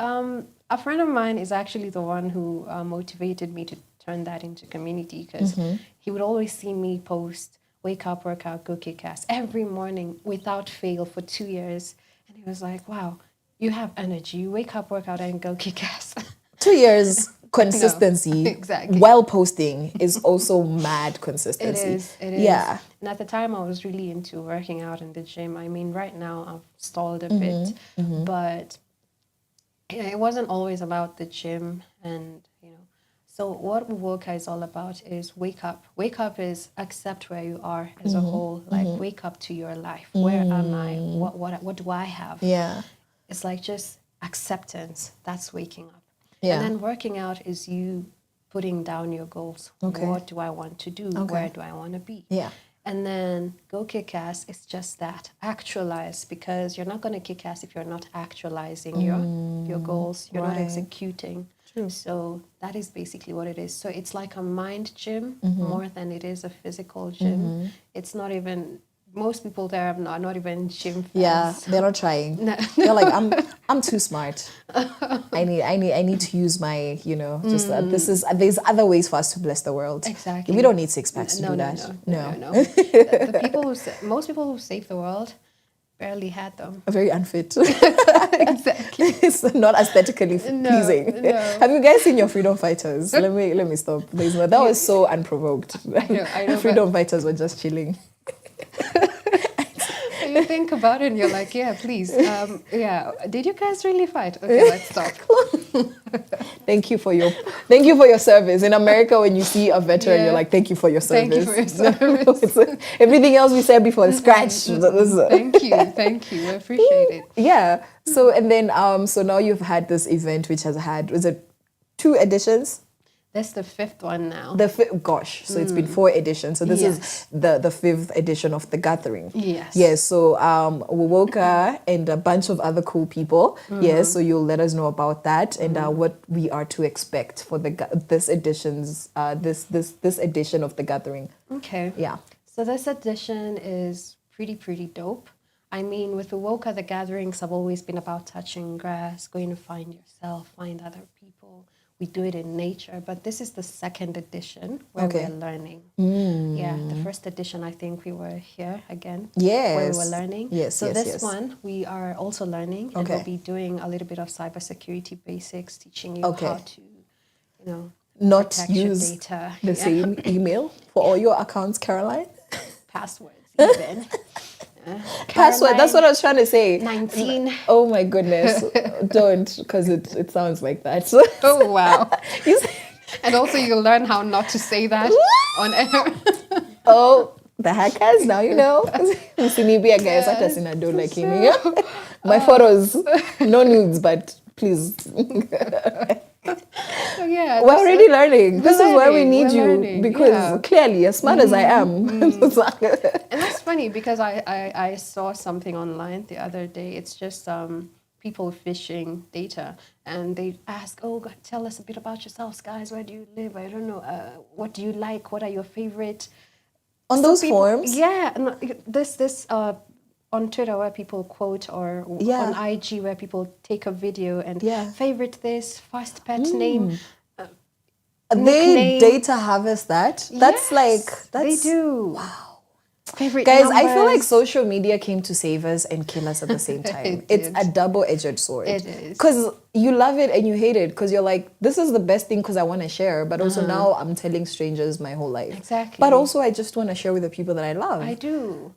[SPEAKER 11] a friend of mine is actually the one who motivated me to turn that into community, because he would always see me post wake up, work out, go kick ass every morning without fail for 2 years. And he was like, wow, you have energy. You wake up, work out, and go kick ass.
[SPEAKER 5] 2 years consistency
[SPEAKER 11] exactly.
[SPEAKER 5] while posting is also mad consistency.
[SPEAKER 11] It is.
[SPEAKER 5] Yeah.
[SPEAKER 11] And at the time, I was really into working out in the gym. I mean, right now, I've stalled a bit, but it wasn't always about the gym. And, so what Wuwoka is all about is wake up. Wake up is accept where you are as a whole. Like, wake up to your life. Where am I? What do I have?
[SPEAKER 5] Yeah.
[SPEAKER 11] It's like just acceptance. That's waking up.
[SPEAKER 5] Yeah.
[SPEAKER 11] And then working out is you putting down your goals.
[SPEAKER 5] Okay.
[SPEAKER 11] What do I want to do?
[SPEAKER 5] Okay.
[SPEAKER 11] Where do I want to be?
[SPEAKER 5] Yeah.
[SPEAKER 11] And then go kick ass is just that. Actualize, because you're not going to kick ass if you're not actualizing your goals. You're not executing. True. So that is basically what it is. So it's like a mind gym more than it is a physical gym. It's not even... Most people there are not even gym fans.
[SPEAKER 5] Yeah, they're not trying.
[SPEAKER 11] No.
[SPEAKER 5] They're like, I'm too smart. I need to use my, there's other ways for us to bless the world.
[SPEAKER 11] Exactly.
[SPEAKER 5] We don't need six packs to do that.
[SPEAKER 11] No. The people most people who save the world barely had them.
[SPEAKER 5] Very unfit.
[SPEAKER 11] Exactly.
[SPEAKER 5] It's not aesthetically pleasing.
[SPEAKER 11] No.
[SPEAKER 5] Have you guys seen your freedom fighters? Let me stop. That was so unprovoked.
[SPEAKER 11] I know,
[SPEAKER 5] Freedom fighters were just chilling.
[SPEAKER 11] you think about it and you're like, yeah, please. Yeah. Did you guys really fight? Okay, let's talk.
[SPEAKER 5] Thank you for your service. In America, when you see a veteran, you're like, thank you for your service.
[SPEAKER 11] Thank you for your service.
[SPEAKER 5] Everything else we said before, scratch.
[SPEAKER 11] Thank you. I appreciate it.
[SPEAKER 5] Yeah. So, and then, so now you've had this event, which has had, was it 2 editions?
[SPEAKER 11] That's the 5th one now.
[SPEAKER 5] So it's been 4 editions. So this is the 5th edition of the gathering.
[SPEAKER 11] Yes.
[SPEAKER 5] Yes. So Wowoka and a bunch of other cool people. Yes. So you'll let us know about that and what we are to expect for this edition of the gathering.
[SPEAKER 11] Okay.
[SPEAKER 5] Yeah.
[SPEAKER 11] So this edition is pretty dope. I mean, with the Woka, the gatherings have always been about touching grass, going to find yourself, find other people. We do it in nature, but this is the 2nd edition where we're learning. Yeah, the 1st edition, I think we were here again.
[SPEAKER 5] Yes.
[SPEAKER 11] Where we were learning.
[SPEAKER 5] Yes,
[SPEAKER 11] so this one, we are also learning, and we'll be doing a little bit of cybersecurity basics, teaching you how to,
[SPEAKER 5] not
[SPEAKER 11] protect
[SPEAKER 5] use
[SPEAKER 11] your data.
[SPEAKER 5] the same email for all your accounts, Caroline.
[SPEAKER 11] Passwords, even.
[SPEAKER 5] Password, that's what I was trying to say.
[SPEAKER 11] 19.
[SPEAKER 5] Oh my goodness. Don't, because it sounds like that.
[SPEAKER 11] Oh, wow. And also you'll learn how not to say that on air.
[SPEAKER 5] Oh, the hackers, now you know. Usiniibia guys, hata sina do like him. My photos, no nudes, but please.
[SPEAKER 11] Yeah,
[SPEAKER 5] we're already learning. This is where we need you because clearly, as smart as I am.
[SPEAKER 11] And that's funny because I saw something online the other day. It's just people phishing data and they ask, oh, God, tell us a bit about yourselves, guys. Where do you live? I don't know. What do you like? What are your favorite?
[SPEAKER 5] On those forms?
[SPEAKER 11] Yeah. No, this on Twitter where people quote or on IG where people take a video and favorite this, first pet name.
[SPEAKER 5] They data harvest that. That's
[SPEAKER 11] they do.
[SPEAKER 5] Wow.
[SPEAKER 11] Favorite
[SPEAKER 5] guys,
[SPEAKER 11] numbers.
[SPEAKER 5] I feel like social media came to save us and kill us at the same time. It's a double-edged sword.
[SPEAKER 11] It is.
[SPEAKER 5] Because you love it and you hate it because you're like, this is the best thing because I want to share. But also now I'm telling strangers my whole life.
[SPEAKER 11] Exactly.
[SPEAKER 5] But also I just want to share with the people that I love.
[SPEAKER 11] I do.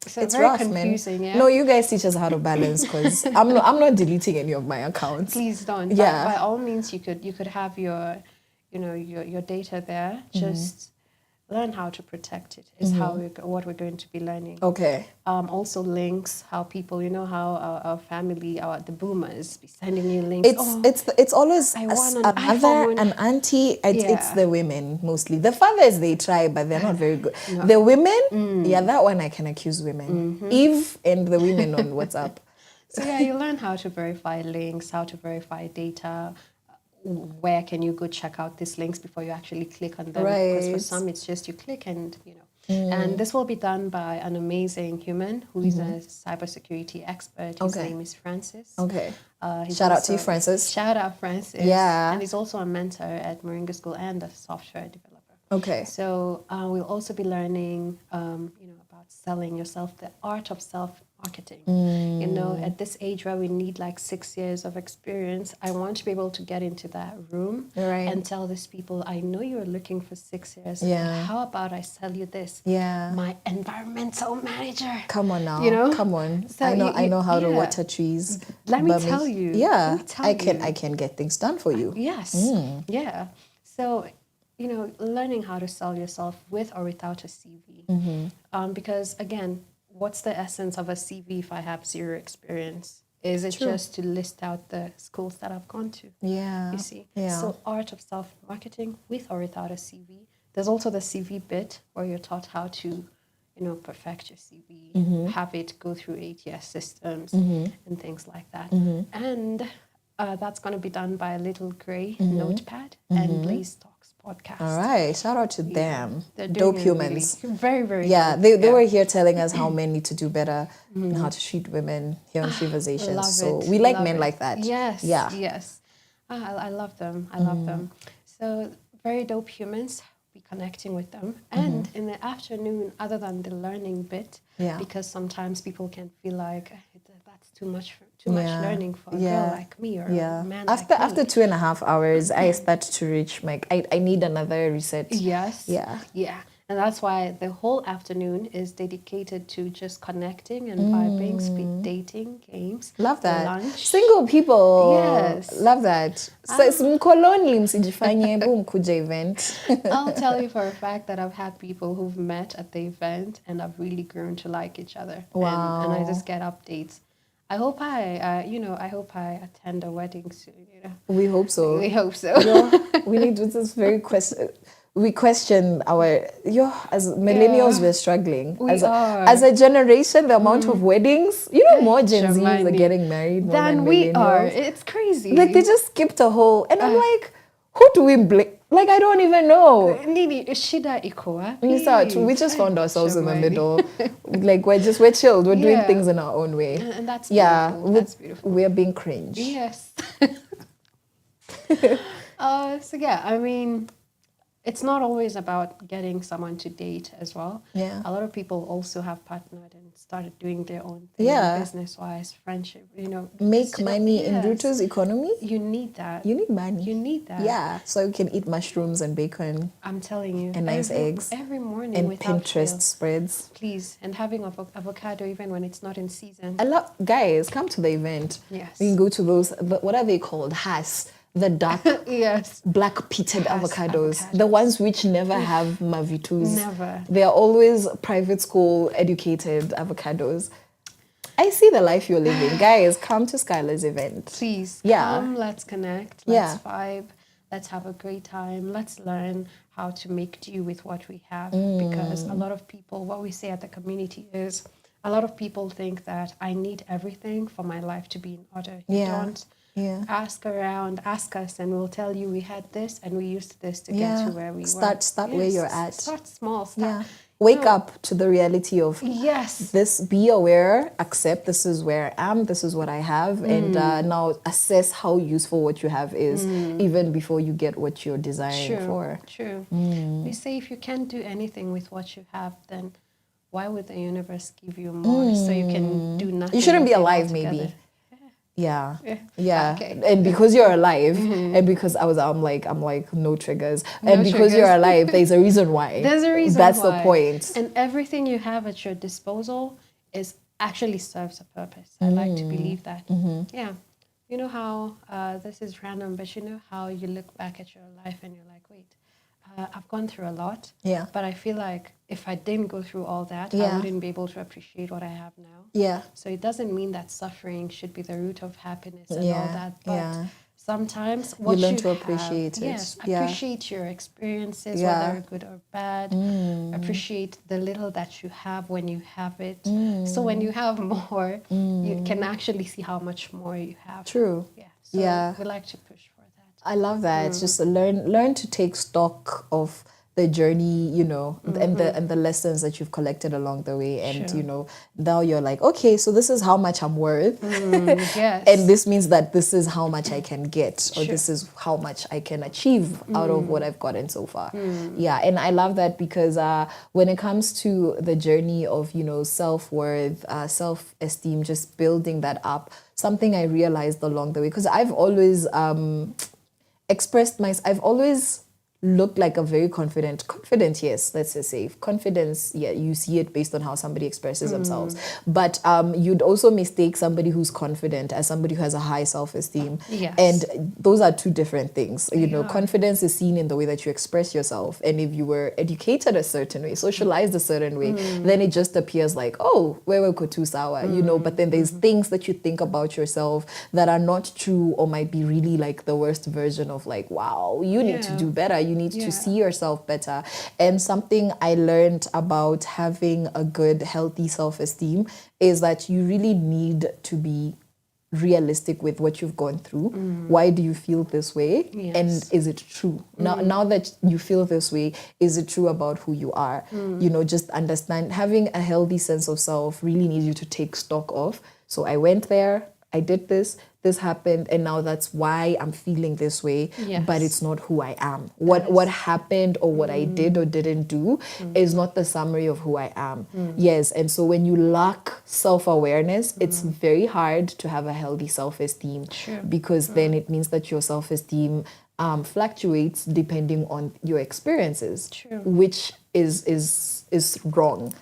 [SPEAKER 5] So it's
[SPEAKER 11] very
[SPEAKER 5] rough,
[SPEAKER 11] confusing,
[SPEAKER 5] man.
[SPEAKER 11] yeah?
[SPEAKER 5] No, you guys teach us how to balance because I'm not deleting any of my accounts.
[SPEAKER 11] Please don't.
[SPEAKER 5] Yeah.
[SPEAKER 11] By all means, you could have your data there. Just learn how to protect it. Is what we're going to be learning.
[SPEAKER 5] Okay.
[SPEAKER 11] Also links, how people, how our family, the boomers, be sending you links.
[SPEAKER 5] It's always
[SPEAKER 11] I want
[SPEAKER 5] a mother, an auntie. It's the women mostly. The fathers they try, but they're not very good. No. The women, that one I can accuse women. Eve and the women on WhatsApp.
[SPEAKER 11] So you learn how to verify links, how to verify data. Where can you go check out these links before you actually click on them?
[SPEAKER 5] Right.
[SPEAKER 11] Because for some, it's just you click and, And this will be done by an amazing human who is a cybersecurity expert. His name is Francis.
[SPEAKER 5] Okay. Shout out to you, Francis.
[SPEAKER 11] Shout out, Francis.
[SPEAKER 5] Yeah.
[SPEAKER 11] And he's also a mentor at Moringa School and a software developer.
[SPEAKER 5] Okay.
[SPEAKER 11] So we'll also be learning, about selling yourself, the art of self-marketing. At this age where we need like 6 years of experience, I want to be able to get into that room and tell these people, I know you're looking for 6 years.
[SPEAKER 5] Yeah.
[SPEAKER 11] How about I sell you this?
[SPEAKER 5] Yeah.
[SPEAKER 11] My environmental manager.
[SPEAKER 5] Come on now. Come on.
[SPEAKER 11] So
[SPEAKER 5] I know how to water trees.
[SPEAKER 11] Let me tell you.
[SPEAKER 5] Yeah. I can get things done for you.
[SPEAKER 11] Yes. Yeah. So learning how to sell yourself with or without a CV. Because again, what's the essence of a CV if I have zero experience? Is it just to list out the schools that I've gone to?
[SPEAKER 5] Yeah.
[SPEAKER 11] You see?
[SPEAKER 5] Yeah.
[SPEAKER 11] So art of self-marketing with or without a CV. There's also the CV bit where you're taught how to, perfect your CV, have it go through ATS systems and things like that. And that's going to be done by a little grey notepad and Blaze Talks podcast.
[SPEAKER 5] All right. Shout out to them.
[SPEAKER 11] They're
[SPEAKER 5] dope
[SPEAKER 11] doing
[SPEAKER 5] humans.
[SPEAKER 11] Really, very, very
[SPEAKER 5] dope. They were here telling us how men need to do better and how to treat women here on Sheversations.
[SPEAKER 11] Love
[SPEAKER 5] so
[SPEAKER 11] it.
[SPEAKER 5] we like
[SPEAKER 11] Love
[SPEAKER 5] men
[SPEAKER 11] it.
[SPEAKER 5] like that.
[SPEAKER 11] Yes.
[SPEAKER 5] Yeah.
[SPEAKER 11] Yes. I love them. I love them. So very dope humans. Be connecting with them. And in the afternoon, other than the learning bit, because sometimes people can feel like that's too much learning for a girl like me or a man like me.
[SPEAKER 5] After 2.5 hours, I start to reach I need another reset.
[SPEAKER 11] Yes.
[SPEAKER 5] Yeah.
[SPEAKER 11] Yeah. And that's why the whole afternoon is dedicated to just connecting and vibing, speed dating, games.
[SPEAKER 5] Love that.
[SPEAKER 11] Lunch.
[SPEAKER 5] Single people.
[SPEAKER 11] Yes.
[SPEAKER 5] Love that. So mkoloni msijifanye bu mkuja event.
[SPEAKER 11] I'll tell you for a fact that I've had people who've met at the event and have really grown to like each other.
[SPEAKER 5] Wow.
[SPEAKER 11] And I just get updates. I hope I hope I attend a wedding soon, you know.
[SPEAKER 5] We hope so.
[SPEAKER 11] We hope so.
[SPEAKER 5] We need to this very question. We question our as millennials we're struggling.
[SPEAKER 11] We are.
[SPEAKER 5] As a generation, the amount of weddings, more Gen Zs are getting married more than
[SPEAKER 11] we are.
[SPEAKER 5] millennials.
[SPEAKER 11] It's crazy.
[SPEAKER 5] Like they just skipped a whole, and I'm like, who do we blame? Like I don't even know.
[SPEAKER 11] Nini, shida iko wapi?
[SPEAKER 5] We just found ourselves in the middle. Like we're chilled. We're doing things in our own way.
[SPEAKER 11] And that's beautiful. That's beautiful.
[SPEAKER 5] We're being cringe.
[SPEAKER 11] Yes. So yeah, I mean, it's not always about getting someone to date as well.
[SPEAKER 5] Yeah.
[SPEAKER 11] A lot of people also have partnered and started doing their own thing, business-wise, friendship,
[SPEAKER 5] Make money in Ruto's economy.
[SPEAKER 11] You need that.
[SPEAKER 5] You need money.
[SPEAKER 11] You need that.
[SPEAKER 5] Yeah, so you can eat mushrooms and bacon.
[SPEAKER 11] I'm telling you.
[SPEAKER 5] And nice eggs.
[SPEAKER 11] Every morning
[SPEAKER 5] and
[SPEAKER 11] without
[SPEAKER 5] Pinterest
[SPEAKER 11] fail.
[SPEAKER 5] Spreads.
[SPEAKER 11] Please. And having avocado even when it's not in season.
[SPEAKER 5] Guys, come to the event.
[SPEAKER 11] Yes.
[SPEAKER 5] We can go to those, what are they called? Has. The dark black pitted avocados. The ones which never have mavitus.
[SPEAKER 11] Never.
[SPEAKER 5] They are always private school educated avocados. I see the life you're living. Guys, come to Skylar's event.
[SPEAKER 11] Please come, let's connect, let's vibe, let's have a great time, let's learn how to make do with what we have. Because a lot of people, what we say at the community is, a lot of people think that I need everything for my life to be in order. You don't.
[SPEAKER 5] Yeah.
[SPEAKER 11] Ask around, ask us, and we'll tell you we had this and we used this to get to where we were.
[SPEAKER 5] Start where you're at.
[SPEAKER 11] Start small.
[SPEAKER 5] Wake up to the reality of
[SPEAKER 11] this.
[SPEAKER 5] Be aware, accept this is where I am, this is what I have, and now assess how useful what you have is, even before you get what you're desiring for.
[SPEAKER 11] True. We say if you can't do anything with what you have, then why would the universe give you more so you can do nothing?
[SPEAKER 5] You shouldn't be alive, maybe. Yeah. Okay. And because you're alive, and because I'm like no triggers, and because you're alive, there's a reason why.
[SPEAKER 11] There's a reason.
[SPEAKER 5] That's
[SPEAKER 11] why.
[SPEAKER 5] the point.
[SPEAKER 11] And everything you have at your disposal is actually serves a purpose. I like to believe that. Yeah. You know how this is random, but you know how you look back at your life and you're like, wait, I've gone through a lot.
[SPEAKER 5] Yeah.
[SPEAKER 11] But I feel like if I didn't go through all that, I wouldn't be able to appreciate what I have now.
[SPEAKER 5] Yeah.
[SPEAKER 11] So it doesn't mean that suffering should be the root of happiness and all that. But sometimes what
[SPEAKER 5] you learn
[SPEAKER 11] you
[SPEAKER 5] to appreciate
[SPEAKER 11] have,
[SPEAKER 5] it.
[SPEAKER 11] Yes, appreciate your experiences, whether good or bad. Appreciate the little that you have when you have it. So when you have more, you can actually see how much more you have.
[SPEAKER 5] True.
[SPEAKER 11] Yeah. So we like to push for that.
[SPEAKER 5] I love that. Just learn to take stock of the journey, and the lessons that you've collected along the way, and now you're like, okay, so this is how much I'm worth,
[SPEAKER 11] yes.
[SPEAKER 5] and this means that this is how much I can get, or this is how much I can achieve out of what I've gotten so far. Yeah, and I love that because when it comes to the journey of self-worth, self-esteem, just building that up, something I realized along the way, because I've always I've always looked like a very confident, yes, let's just say confidence. Yeah, you see it based on how somebody expresses themselves. But you'd also mistake somebody who's confident as somebody who has a high self-esteem.
[SPEAKER 11] Yes.
[SPEAKER 5] And those are two different things. Confidence is seen in the way that you express yourself. And if you were educated a certain way, socialized a certain way, then it just appears like, oh, wewe kotu sawa, but then there's things that you think about yourself that are not true or might be really like the worst version of like, wow, you need to do better. You need to see yourself better. And something I learned about having a good, healthy self-esteem is that you really need to be realistic with what you've gone through. Why do you feel this way?
[SPEAKER 11] Yes.
[SPEAKER 5] And is it true? Now that you feel this way, is it true about who you are? Just understand. Having a healthy sense of self really needs you to take stock of. So I went there, I did this happened, and now that's why I'm feeling this way, but it's not who I am. What happened or what I did or didn't do is not the summary of who I am. Yes, and so when you lack self-awareness, it's very hard to have a healthy self-esteem, because then it means that your self-esteem fluctuates depending on your experiences, which is wrong.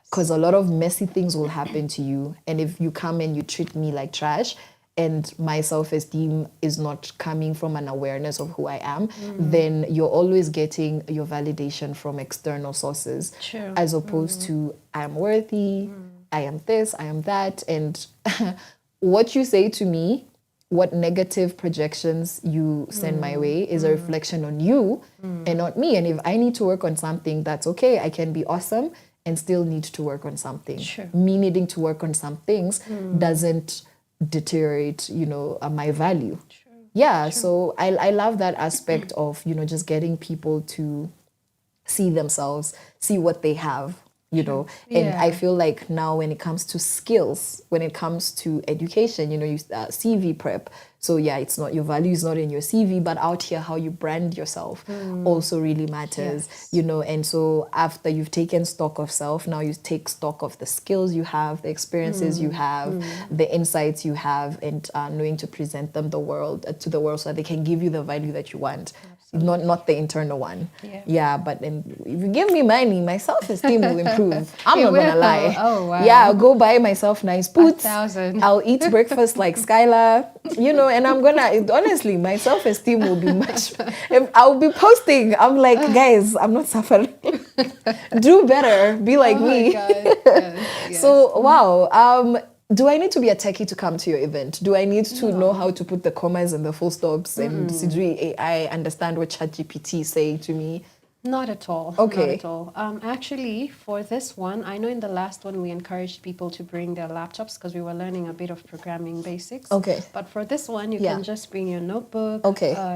[SPEAKER 5] Because a lot of messy things will happen to you. And if you come and you treat me like trash, and my self-esteem is not coming from an awareness of who I am, then you're always getting your validation from external sources.
[SPEAKER 11] True.
[SPEAKER 5] As opposed to, I'm worthy, I am this, I am that. And what you say to me, what negative projections you send my way is a reflection on you and not me. And if I need to work on something, that's okay. I can be awesome and still need to work on something.
[SPEAKER 11] Sure.
[SPEAKER 5] Me needing to work on some things doesn't deteriorate, my value.
[SPEAKER 11] True.
[SPEAKER 5] Yeah,
[SPEAKER 11] True.
[SPEAKER 5] so I love that aspect of, just getting people to see themselves, see what they have, and
[SPEAKER 11] Yeah.
[SPEAKER 5] I feel like now when it comes to skills, when it comes to education, you CV prep. So yeah, it's not, your value is not in your CV, but out here, how you brand yourself also really matters,
[SPEAKER 11] Yes.
[SPEAKER 5] and so after you've taken stock of self, now you take stock of the skills you have, the experiences you have, the insights you have, and knowing to present them to the world so that they can give you the value that you want. Not the internal one. Yeah, but if you give me money, my self-esteem will improve. I'm not gonna lie.
[SPEAKER 11] Oh, wow.
[SPEAKER 5] Yeah, I'll go buy myself nice boots.
[SPEAKER 11] 1,000.
[SPEAKER 5] I'll eat breakfast like Skylar, and I'm gonna, honestly, my self-esteem will be much. If I'll be posting, I'm like, guys, I'm not suffering. Do better. Be like me.
[SPEAKER 11] God. Yes.
[SPEAKER 5] So, wow. Do I need to be a techie to come to your event? Do I need to know how to put the commas and the full stops and Sijui AI understand what ChatGPT say to me?
[SPEAKER 11] Not at all.
[SPEAKER 5] Okay.
[SPEAKER 11] Not at all. Actually, for this one, I know in the last one we encouraged people to bring their laptops because we were learning a bit of programming basics.
[SPEAKER 5] Okay.
[SPEAKER 11] But for this one, you can just bring your notebook,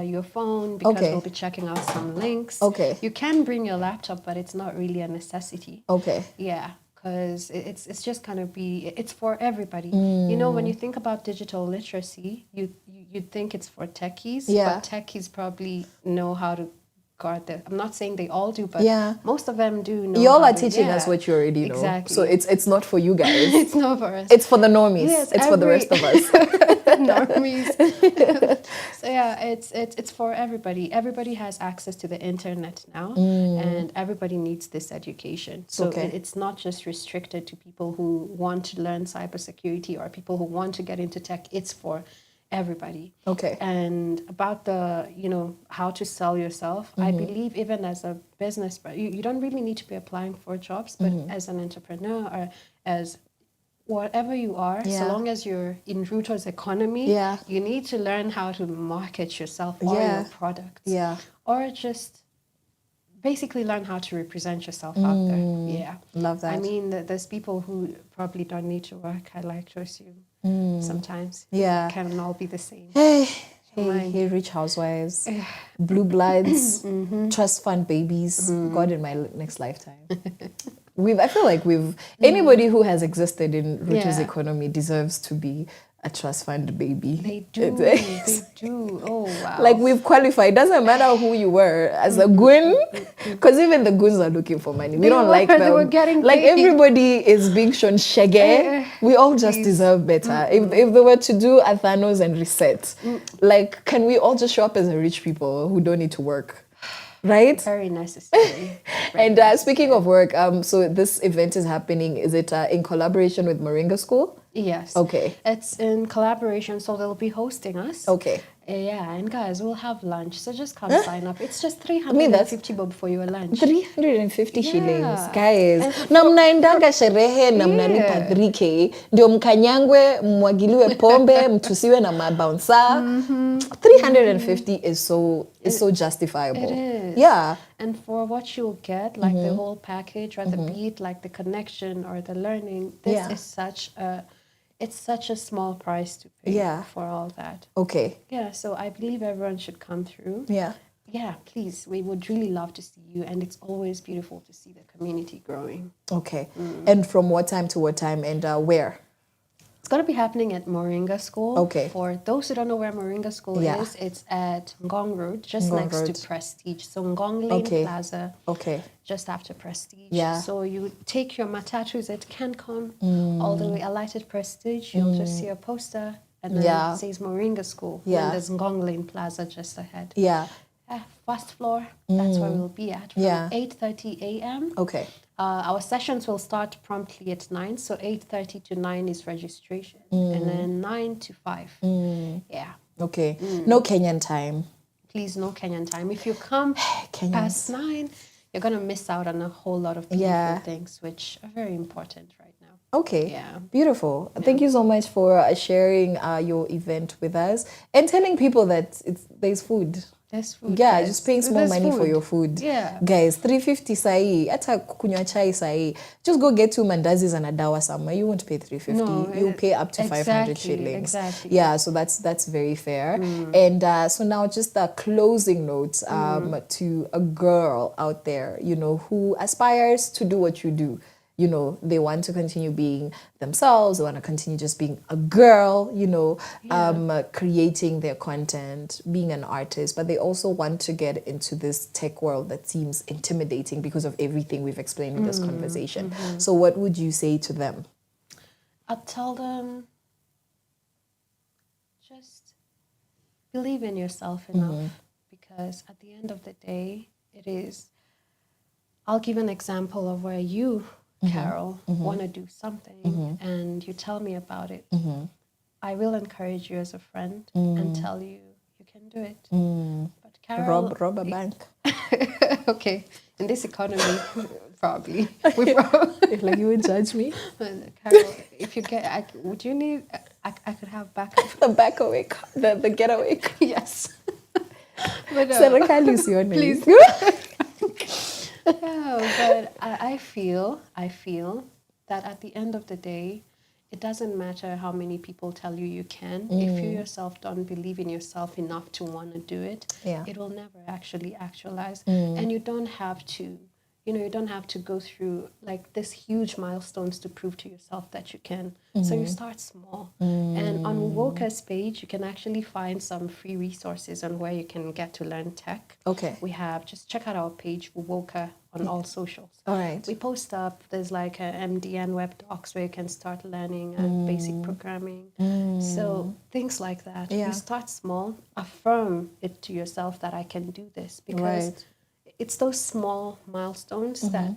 [SPEAKER 11] your phone, because we'll be checking out some links.
[SPEAKER 5] Okay.
[SPEAKER 11] You can bring your laptop, but it's not really a necessity.
[SPEAKER 5] Okay.
[SPEAKER 11] Yeah. Because it's just kind of it's for everybody. When you think about digital literacy, you'd think it's for techies, but techies probably know how to guard their. I'm not saying they all do, but most of them do know.
[SPEAKER 5] Y'all
[SPEAKER 11] how
[SPEAKER 5] are
[SPEAKER 11] to,
[SPEAKER 5] teaching us what you already know.
[SPEAKER 11] Exactly.
[SPEAKER 5] So it's not for you guys.
[SPEAKER 11] It's not for us.
[SPEAKER 5] It's for the normies.
[SPEAKER 11] Yes,
[SPEAKER 5] it's for the rest of us.
[SPEAKER 11] normies. So yeah, it's for everybody. Everybody has access to the internet now, and everybody needs this education. So it's not just restricted to people who want to learn cybersecurity or people who want to get into tech. It's for everybody.
[SPEAKER 5] Okay.
[SPEAKER 11] And about the, how to sell yourself, I believe even as a business, you don't really need to be applying for jobs, but as an entrepreneur or as whatever you are, so long as you're in route towards economy, you need to learn how to market yourself or your products.
[SPEAKER 5] Yeah.
[SPEAKER 11] Or just basically learn how to represent yourself out there. Yeah.
[SPEAKER 5] Love that.
[SPEAKER 11] I mean, there's people who probably don't need to work, I like to assume. Sometimes.
[SPEAKER 5] Yeah.
[SPEAKER 11] Can all be the same.
[SPEAKER 5] Hey, rich housewives, blue bloods, trust fund babies. God, in my next lifetime. I feel like anybody who has existed in Ruto's economy deserves to be a trust fund baby.
[SPEAKER 11] They do. They do. Oh, wow.
[SPEAKER 5] Like we've qualified. Doesn't matter who you were as a goon, because even the goons are looking for money. We don't like them.
[SPEAKER 11] They were getting
[SPEAKER 5] like
[SPEAKER 11] paid.
[SPEAKER 5] everybody is being shown shege. We all just deserve better. If they were to do a Thanos and reset, like can we all just show up as a rich people who don't need to work? Right?
[SPEAKER 11] Very necessary.
[SPEAKER 5] And speaking of work, so this event is happening, is it in collaboration with Moringa School?
[SPEAKER 11] Yes.
[SPEAKER 5] Okay.
[SPEAKER 11] It's in collaboration, so they'll be hosting us.
[SPEAKER 5] Okay.
[SPEAKER 11] Yeah, and guys, we'll have lunch, so just come sign up. It's just 350 bob for your lunch.
[SPEAKER 5] 350 shillings, guys. Na mnaendanga sherehe na mnalipa 3K, ndio mkanyangwe, mwagiliwe pombe, mtusiwe na mabouncer. 350 is so justifiable.
[SPEAKER 11] It is.
[SPEAKER 5] Yeah.
[SPEAKER 11] And for what you'll get, like the whole package or the beat, like the connection or the learning, this is such a small price to pay for all that.
[SPEAKER 5] Okay.
[SPEAKER 11] Yeah, so I believe everyone should come through.
[SPEAKER 5] Yeah.
[SPEAKER 11] Yeah, please. We would really love to see you, and it's always beautiful to see the community growing.
[SPEAKER 5] Okay. And from what time to what time and where?
[SPEAKER 11] It's going to be happening at Moringa School.
[SPEAKER 5] Okay.
[SPEAKER 11] For those who don't know where Moringa School is, it's at Ngong Road, just next to Prestige. So Ngong Lane Plaza.
[SPEAKER 5] Okay.
[SPEAKER 11] Just after Prestige.
[SPEAKER 5] Yeah.
[SPEAKER 11] So you take your matatus at CanCon all the way alighted Prestige. You'll just see a poster and then it says Moringa School.
[SPEAKER 5] Yeah.
[SPEAKER 11] And there's Ngong Lane Plaza just ahead.
[SPEAKER 5] Yeah.
[SPEAKER 11] first floor. That's where we'll be at from
[SPEAKER 5] Yeah.
[SPEAKER 11] 8:30 a.m.
[SPEAKER 5] Okay.
[SPEAKER 11] Our sessions will start promptly at 9, so 8:30 to 9 is registration, and then 9 to 5. Yeah.
[SPEAKER 5] Okay. No Kenyan time.
[SPEAKER 11] Please, no Kenyan time. If you come
[SPEAKER 5] Kenyans.
[SPEAKER 11] past 9, you're going to miss out on a whole lot of beautiful
[SPEAKER 5] Yeah.
[SPEAKER 11] things, which are very important right now.
[SPEAKER 5] Okay.
[SPEAKER 11] Yeah.
[SPEAKER 5] Beautiful. Thank you so much for sharing your event with us and telling people that there's food.
[SPEAKER 11] There's food.
[SPEAKER 5] Yeah,
[SPEAKER 11] guys.
[SPEAKER 5] just paying small
[SPEAKER 11] There's
[SPEAKER 5] money for
[SPEAKER 11] food.
[SPEAKER 5] your food.
[SPEAKER 11] Yeah.
[SPEAKER 5] Guys, 350 sahi, ata kunywa chai sahi. Just go get 2 mandazis and a dawa somewhere. You won't pay 350.
[SPEAKER 11] No,
[SPEAKER 5] You'll pay up to 500
[SPEAKER 11] exactly,
[SPEAKER 5] shillings.
[SPEAKER 11] exactly.
[SPEAKER 5] Yeah, so that's very fair. And so now just a closing note to a girl out there, you know, who aspires to do what you do. You know, they want to continue being themselves. They want to continue just being a girl, you know, creating their content, being an artist. But they also want to get into this tech world that seems intimidating because of everything we've explained in this conversation. So what would you say to them?
[SPEAKER 11] I'd tell them, just believe in yourself enough, because at the end of the day, it is. I'll give an example of where you, Carol, want to do something and you tell me about it. I will encourage you as a friend and tell you you can do it. But Carol,
[SPEAKER 5] Rob a bank.
[SPEAKER 11] okay, in this economy, probably.
[SPEAKER 5] Like you would judge me?
[SPEAKER 11] Carol, if you get, would you need? I could have backup.
[SPEAKER 5] The back away, the getaway.
[SPEAKER 11] Yes. But
[SPEAKER 5] Serikali usione.
[SPEAKER 11] please. Yeah, but I feel that at the end of the day, it doesn't matter how many people tell you you can. If you yourself don't believe in yourself enough to want to do it, it will never actually actualize. And you don't have to, you don't have to go through like this huge milestones to prove to yourself that you can. So you start small. And on Woka's page, you can actually find some free resources on where you can get to learn tech.
[SPEAKER 5] Okay.
[SPEAKER 11] We have, just check out our page, Woka, on all socials.
[SPEAKER 5] All right.
[SPEAKER 11] We post up, there's like a MDN web docs where you can start learning basic programming. So things like that.
[SPEAKER 5] Yeah.
[SPEAKER 11] You start small, affirm it to yourself that I can do this, because it's those small milestones that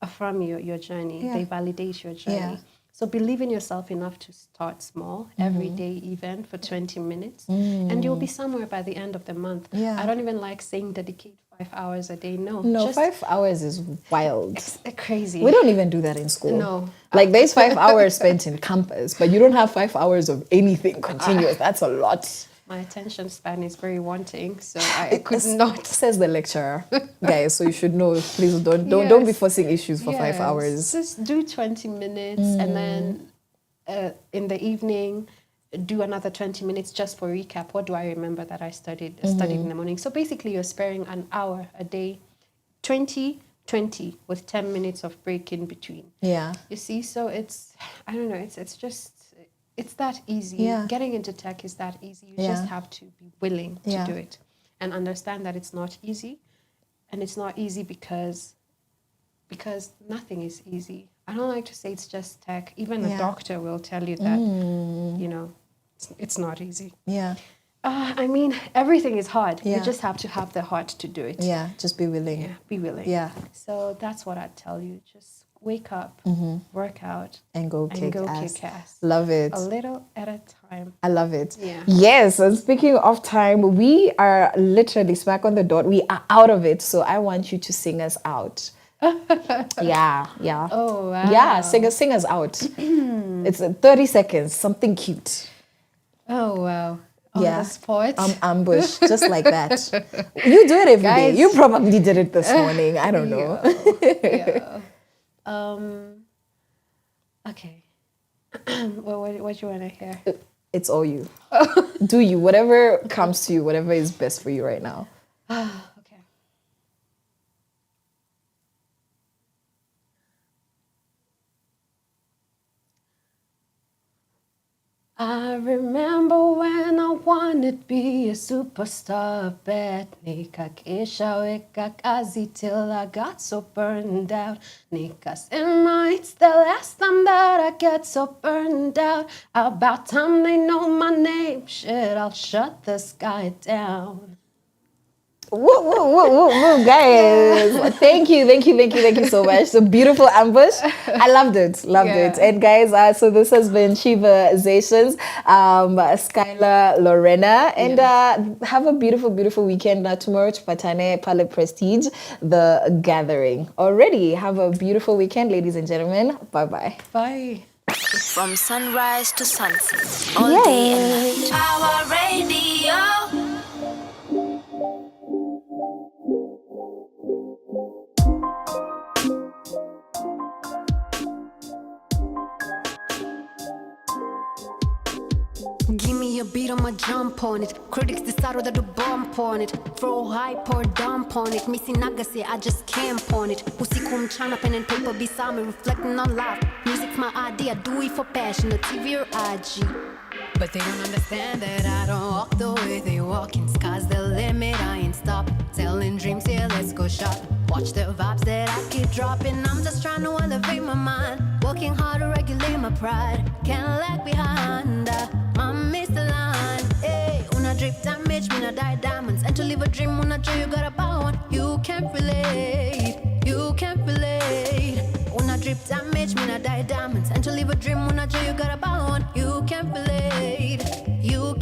[SPEAKER 11] affirm your journey. They validate your journey.
[SPEAKER 5] Yeah.
[SPEAKER 11] So believe in yourself enough to start small, every day even for 20 minutes, and you'll be somewhere by the end of the month.
[SPEAKER 5] Yeah.
[SPEAKER 11] I don't even like saying dedicate 5 hours a day. No,
[SPEAKER 5] No,
[SPEAKER 11] just
[SPEAKER 5] 5 hours is wild.
[SPEAKER 11] crazy.
[SPEAKER 5] We don't even do that in school.
[SPEAKER 11] No.
[SPEAKER 5] Like there's 5 hours spent in campus, but you don't have 5 hours of anything continuous. That's a lot.
[SPEAKER 11] My attention span is very wanting, so I could not.
[SPEAKER 5] Says the lecturer. Guys, so you should know, please don't be forcing issues for 5 hours.
[SPEAKER 11] Just do 20 minutes and then in the evening do another 20 minutes just for recap. What do I remember that I studied in the morning? So basically you're sparing an hour a day, 20 with 10 minutes of break in between.
[SPEAKER 5] Yeah.
[SPEAKER 11] You see, so it's, I don't know, it's just, it's that easy.
[SPEAKER 5] Yeah.
[SPEAKER 11] Getting into tech is that easy. You just have to be willing to do it and understand that it's not easy. And it's not easy because nothing is easy. I don't like to say it's just tech. Even a doctor will tell you that, it's not easy.
[SPEAKER 5] Yeah.
[SPEAKER 11] I mean, everything is hard.
[SPEAKER 5] Yeah.
[SPEAKER 11] You just have to have the heart to do it.
[SPEAKER 5] Yeah. Just be willing.
[SPEAKER 11] Yeah, be willing.
[SPEAKER 5] Yeah.
[SPEAKER 11] So that's what I'd tell you. Just wake up, work out,
[SPEAKER 5] And go
[SPEAKER 11] kick
[SPEAKER 5] ass.
[SPEAKER 11] ass.
[SPEAKER 5] Love it.
[SPEAKER 11] A little at a time.
[SPEAKER 5] I love it.
[SPEAKER 11] Yeah.
[SPEAKER 5] Yes, and speaking of time, we are literally smack on the dot. We are out of it. So I want you to sing us out. Yeah.
[SPEAKER 11] Oh, wow.
[SPEAKER 5] Yeah, sing us out. It's 30 seconds, something cute.
[SPEAKER 11] Oh, wow. On the spot.
[SPEAKER 5] Ambush, just like that. You do it every day.
[SPEAKER 11] Guys.
[SPEAKER 5] You probably did it this morning. I don't know.
[SPEAKER 11] Yeah. Okay. What do you want to hear?
[SPEAKER 5] It's all you. Do you. Whatever comes to you, whatever is best for you right now.
[SPEAKER 11] Okay. I remember when I wanted to be a superstar, bet nikakesha kazi till I got so burned out. Nikas and it's the last time that I get so burned out. About time they know my name, shit, I'll shut the sky down.
[SPEAKER 5] Woo, guys. Thank you so much. So beautiful ambush. I loved it. And guys, so this has been Sheversations, Skylar, Lorena, and have a beautiful weekend. Tomorrow, Chupatane Pale Prestige, the gathering. Already have a beautiful weekend, ladies and gentlemen. Bye.
[SPEAKER 11] Bye.
[SPEAKER 4] From sunrise to sunset, all day and night.
[SPEAKER 1] Our radio.
[SPEAKER 12] Give me a beat, I'ma jump on it. Critics decide whether to bump on it. Throw hype or dump on it. Missy Nagase, I just camp on it. Usiku mchana, pen and paper beside me, reflecting on life. Music's my idea, do it for passion, no TV or IG. But they don't understand that I don't walk the way they walk. In sky's the limit, I ain't stop. Telling dreams, yeah, let's go shop. Watch the vibes that I keep dropping. I'm just trying to elevate my mind. Working hard to regulate my pride. Can't lag behind. I miss the line. Hey, una drip damage, me na die diamonds. And to live a dream, una joy you got a bound. You can't relate. Una drip damage, me na die diamonds. And to live a dream, una joy you got a bound. You can't relate. You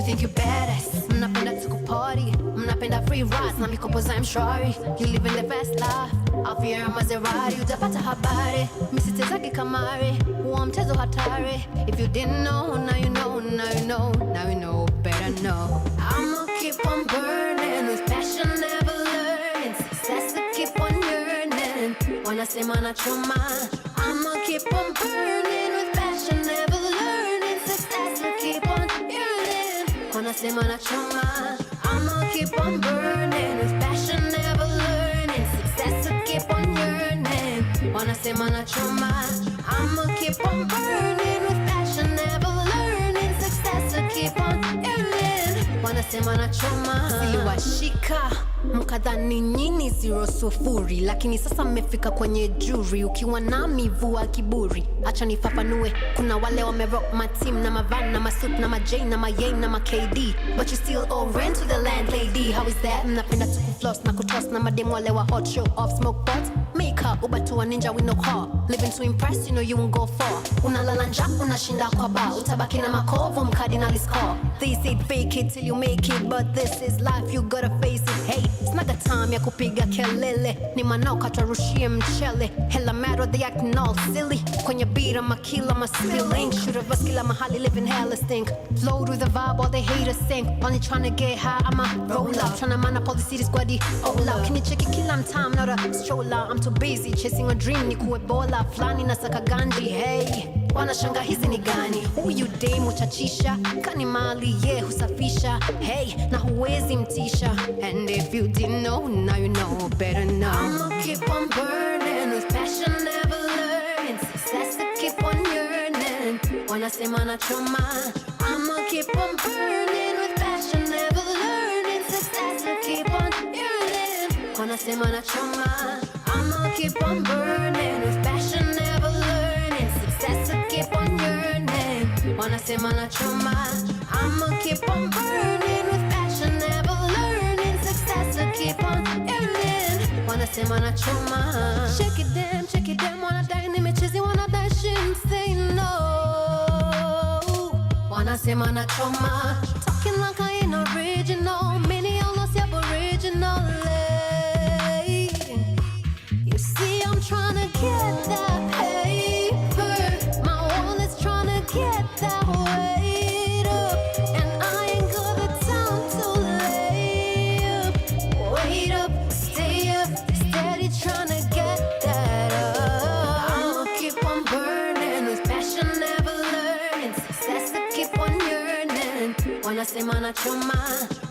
[SPEAKER 12] think you're badass. I'm not paying to go party. I'm not paying that free rides. Na mikopoza I'm sorry. You living the fast life. I fear Maserati. Utapata habari. Misitezaki kamari. Mtezo hatari. If you didn't know, now you know. Better know. I'ma keep on burning with passion, never learning. Success to keep on yearning. Wanasema nachoma. I'ma keep on burning with passion, never learning. Success to keep on yearning. Wanasema nachoma. I'ma keep on burning with passion, never learning. Success to keep on yearning. Wanasema nachoma. I'ma keep on burning with passion, never learning. Success to keep on yearning. Wanasema nachoma. Siliwashika mkadhani nyini 0-0, lakini sasa mmefika kwenye juri. Ukiwa nami vua kiburi, acha nifafanue. Kuna wale wamerock my team na mavan na masuit na majay na mayay na KD, but you still owe rent to the landlady. How is that? Mnapenda tu kufloss na kutoss na mademu wale wa hot show off smoke pots. Make her Uber to a ninja with no car. Living to impress, you know you won't go far. Unalala njaa, unashinda kwa bar. Utabaki na makovu, mkardinali score. They say fake it till you make it, but this is life, you gotta face it. Hey, snaga time ya kupiga kelele. Ni manao katarushie mchele. Hella mad they acting all silly. Kwenye beat I'm a kill, I'm a spilling. Shoot of us kila mahali living hella stink. Flow through the vibe while they haters sink. Only tryna get high, I'ma roll up. Tryna man up all the city squaddy, all out. Can you check it kila time, not a stroller. I'm too busy chasing a dream, ni kuebola. Flani na saka ganji, hey. Wanashanga hizi ni gani? Huyu dame uchachisha. Kani mali ye husafisha. Hey, na huwezi mtisha. And if you didn't know, now you know, better know. I'ma keep on burning with passion, never learning. Success to keep on yearning. Wanasema nachoma. I'ma keep on burning with passion, never learning. Success to keep on yearning. Wanasema nachoma. I'ma keep on burning with passion, never learning. Success to keep on yearning. Wanasema nachoma. I'ma keep on burning with passion, never learning. Success to keep on yearning. Wanasema nachoma. Check it damn, wanadai nimechezi, wanadai shouldn't say no. Wanasema nachoma. Talking like I ain't original. Many of us aboriginal. You see, I'm tryna get that paper. My wallet's tryna get that weight up. And I ain't got the time to lay up. Wait up, stay up, steady tryna get that up. I'ma keep on burning with passion, never learning. Success to keep on yearning. Wanasema nachoma.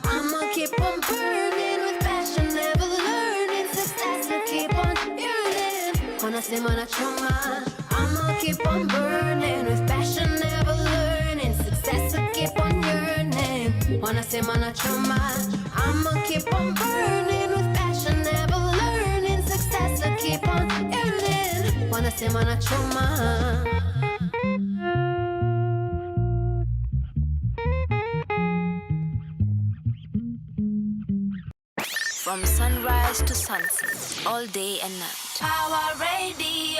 [SPEAKER 12] I'ma keep on burning with passion, never learning. Success to keep on yearning. Wanasema nachoma. I'ma keep on burning with passion, never learning. Success to keep on yearning. Wanasema nachoma. I'ma keep on burning with passion, never learning. Success to keep on yearning. Wanasema nachoma.
[SPEAKER 4] to sunset, all day and night.
[SPEAKER 1] Power Radio.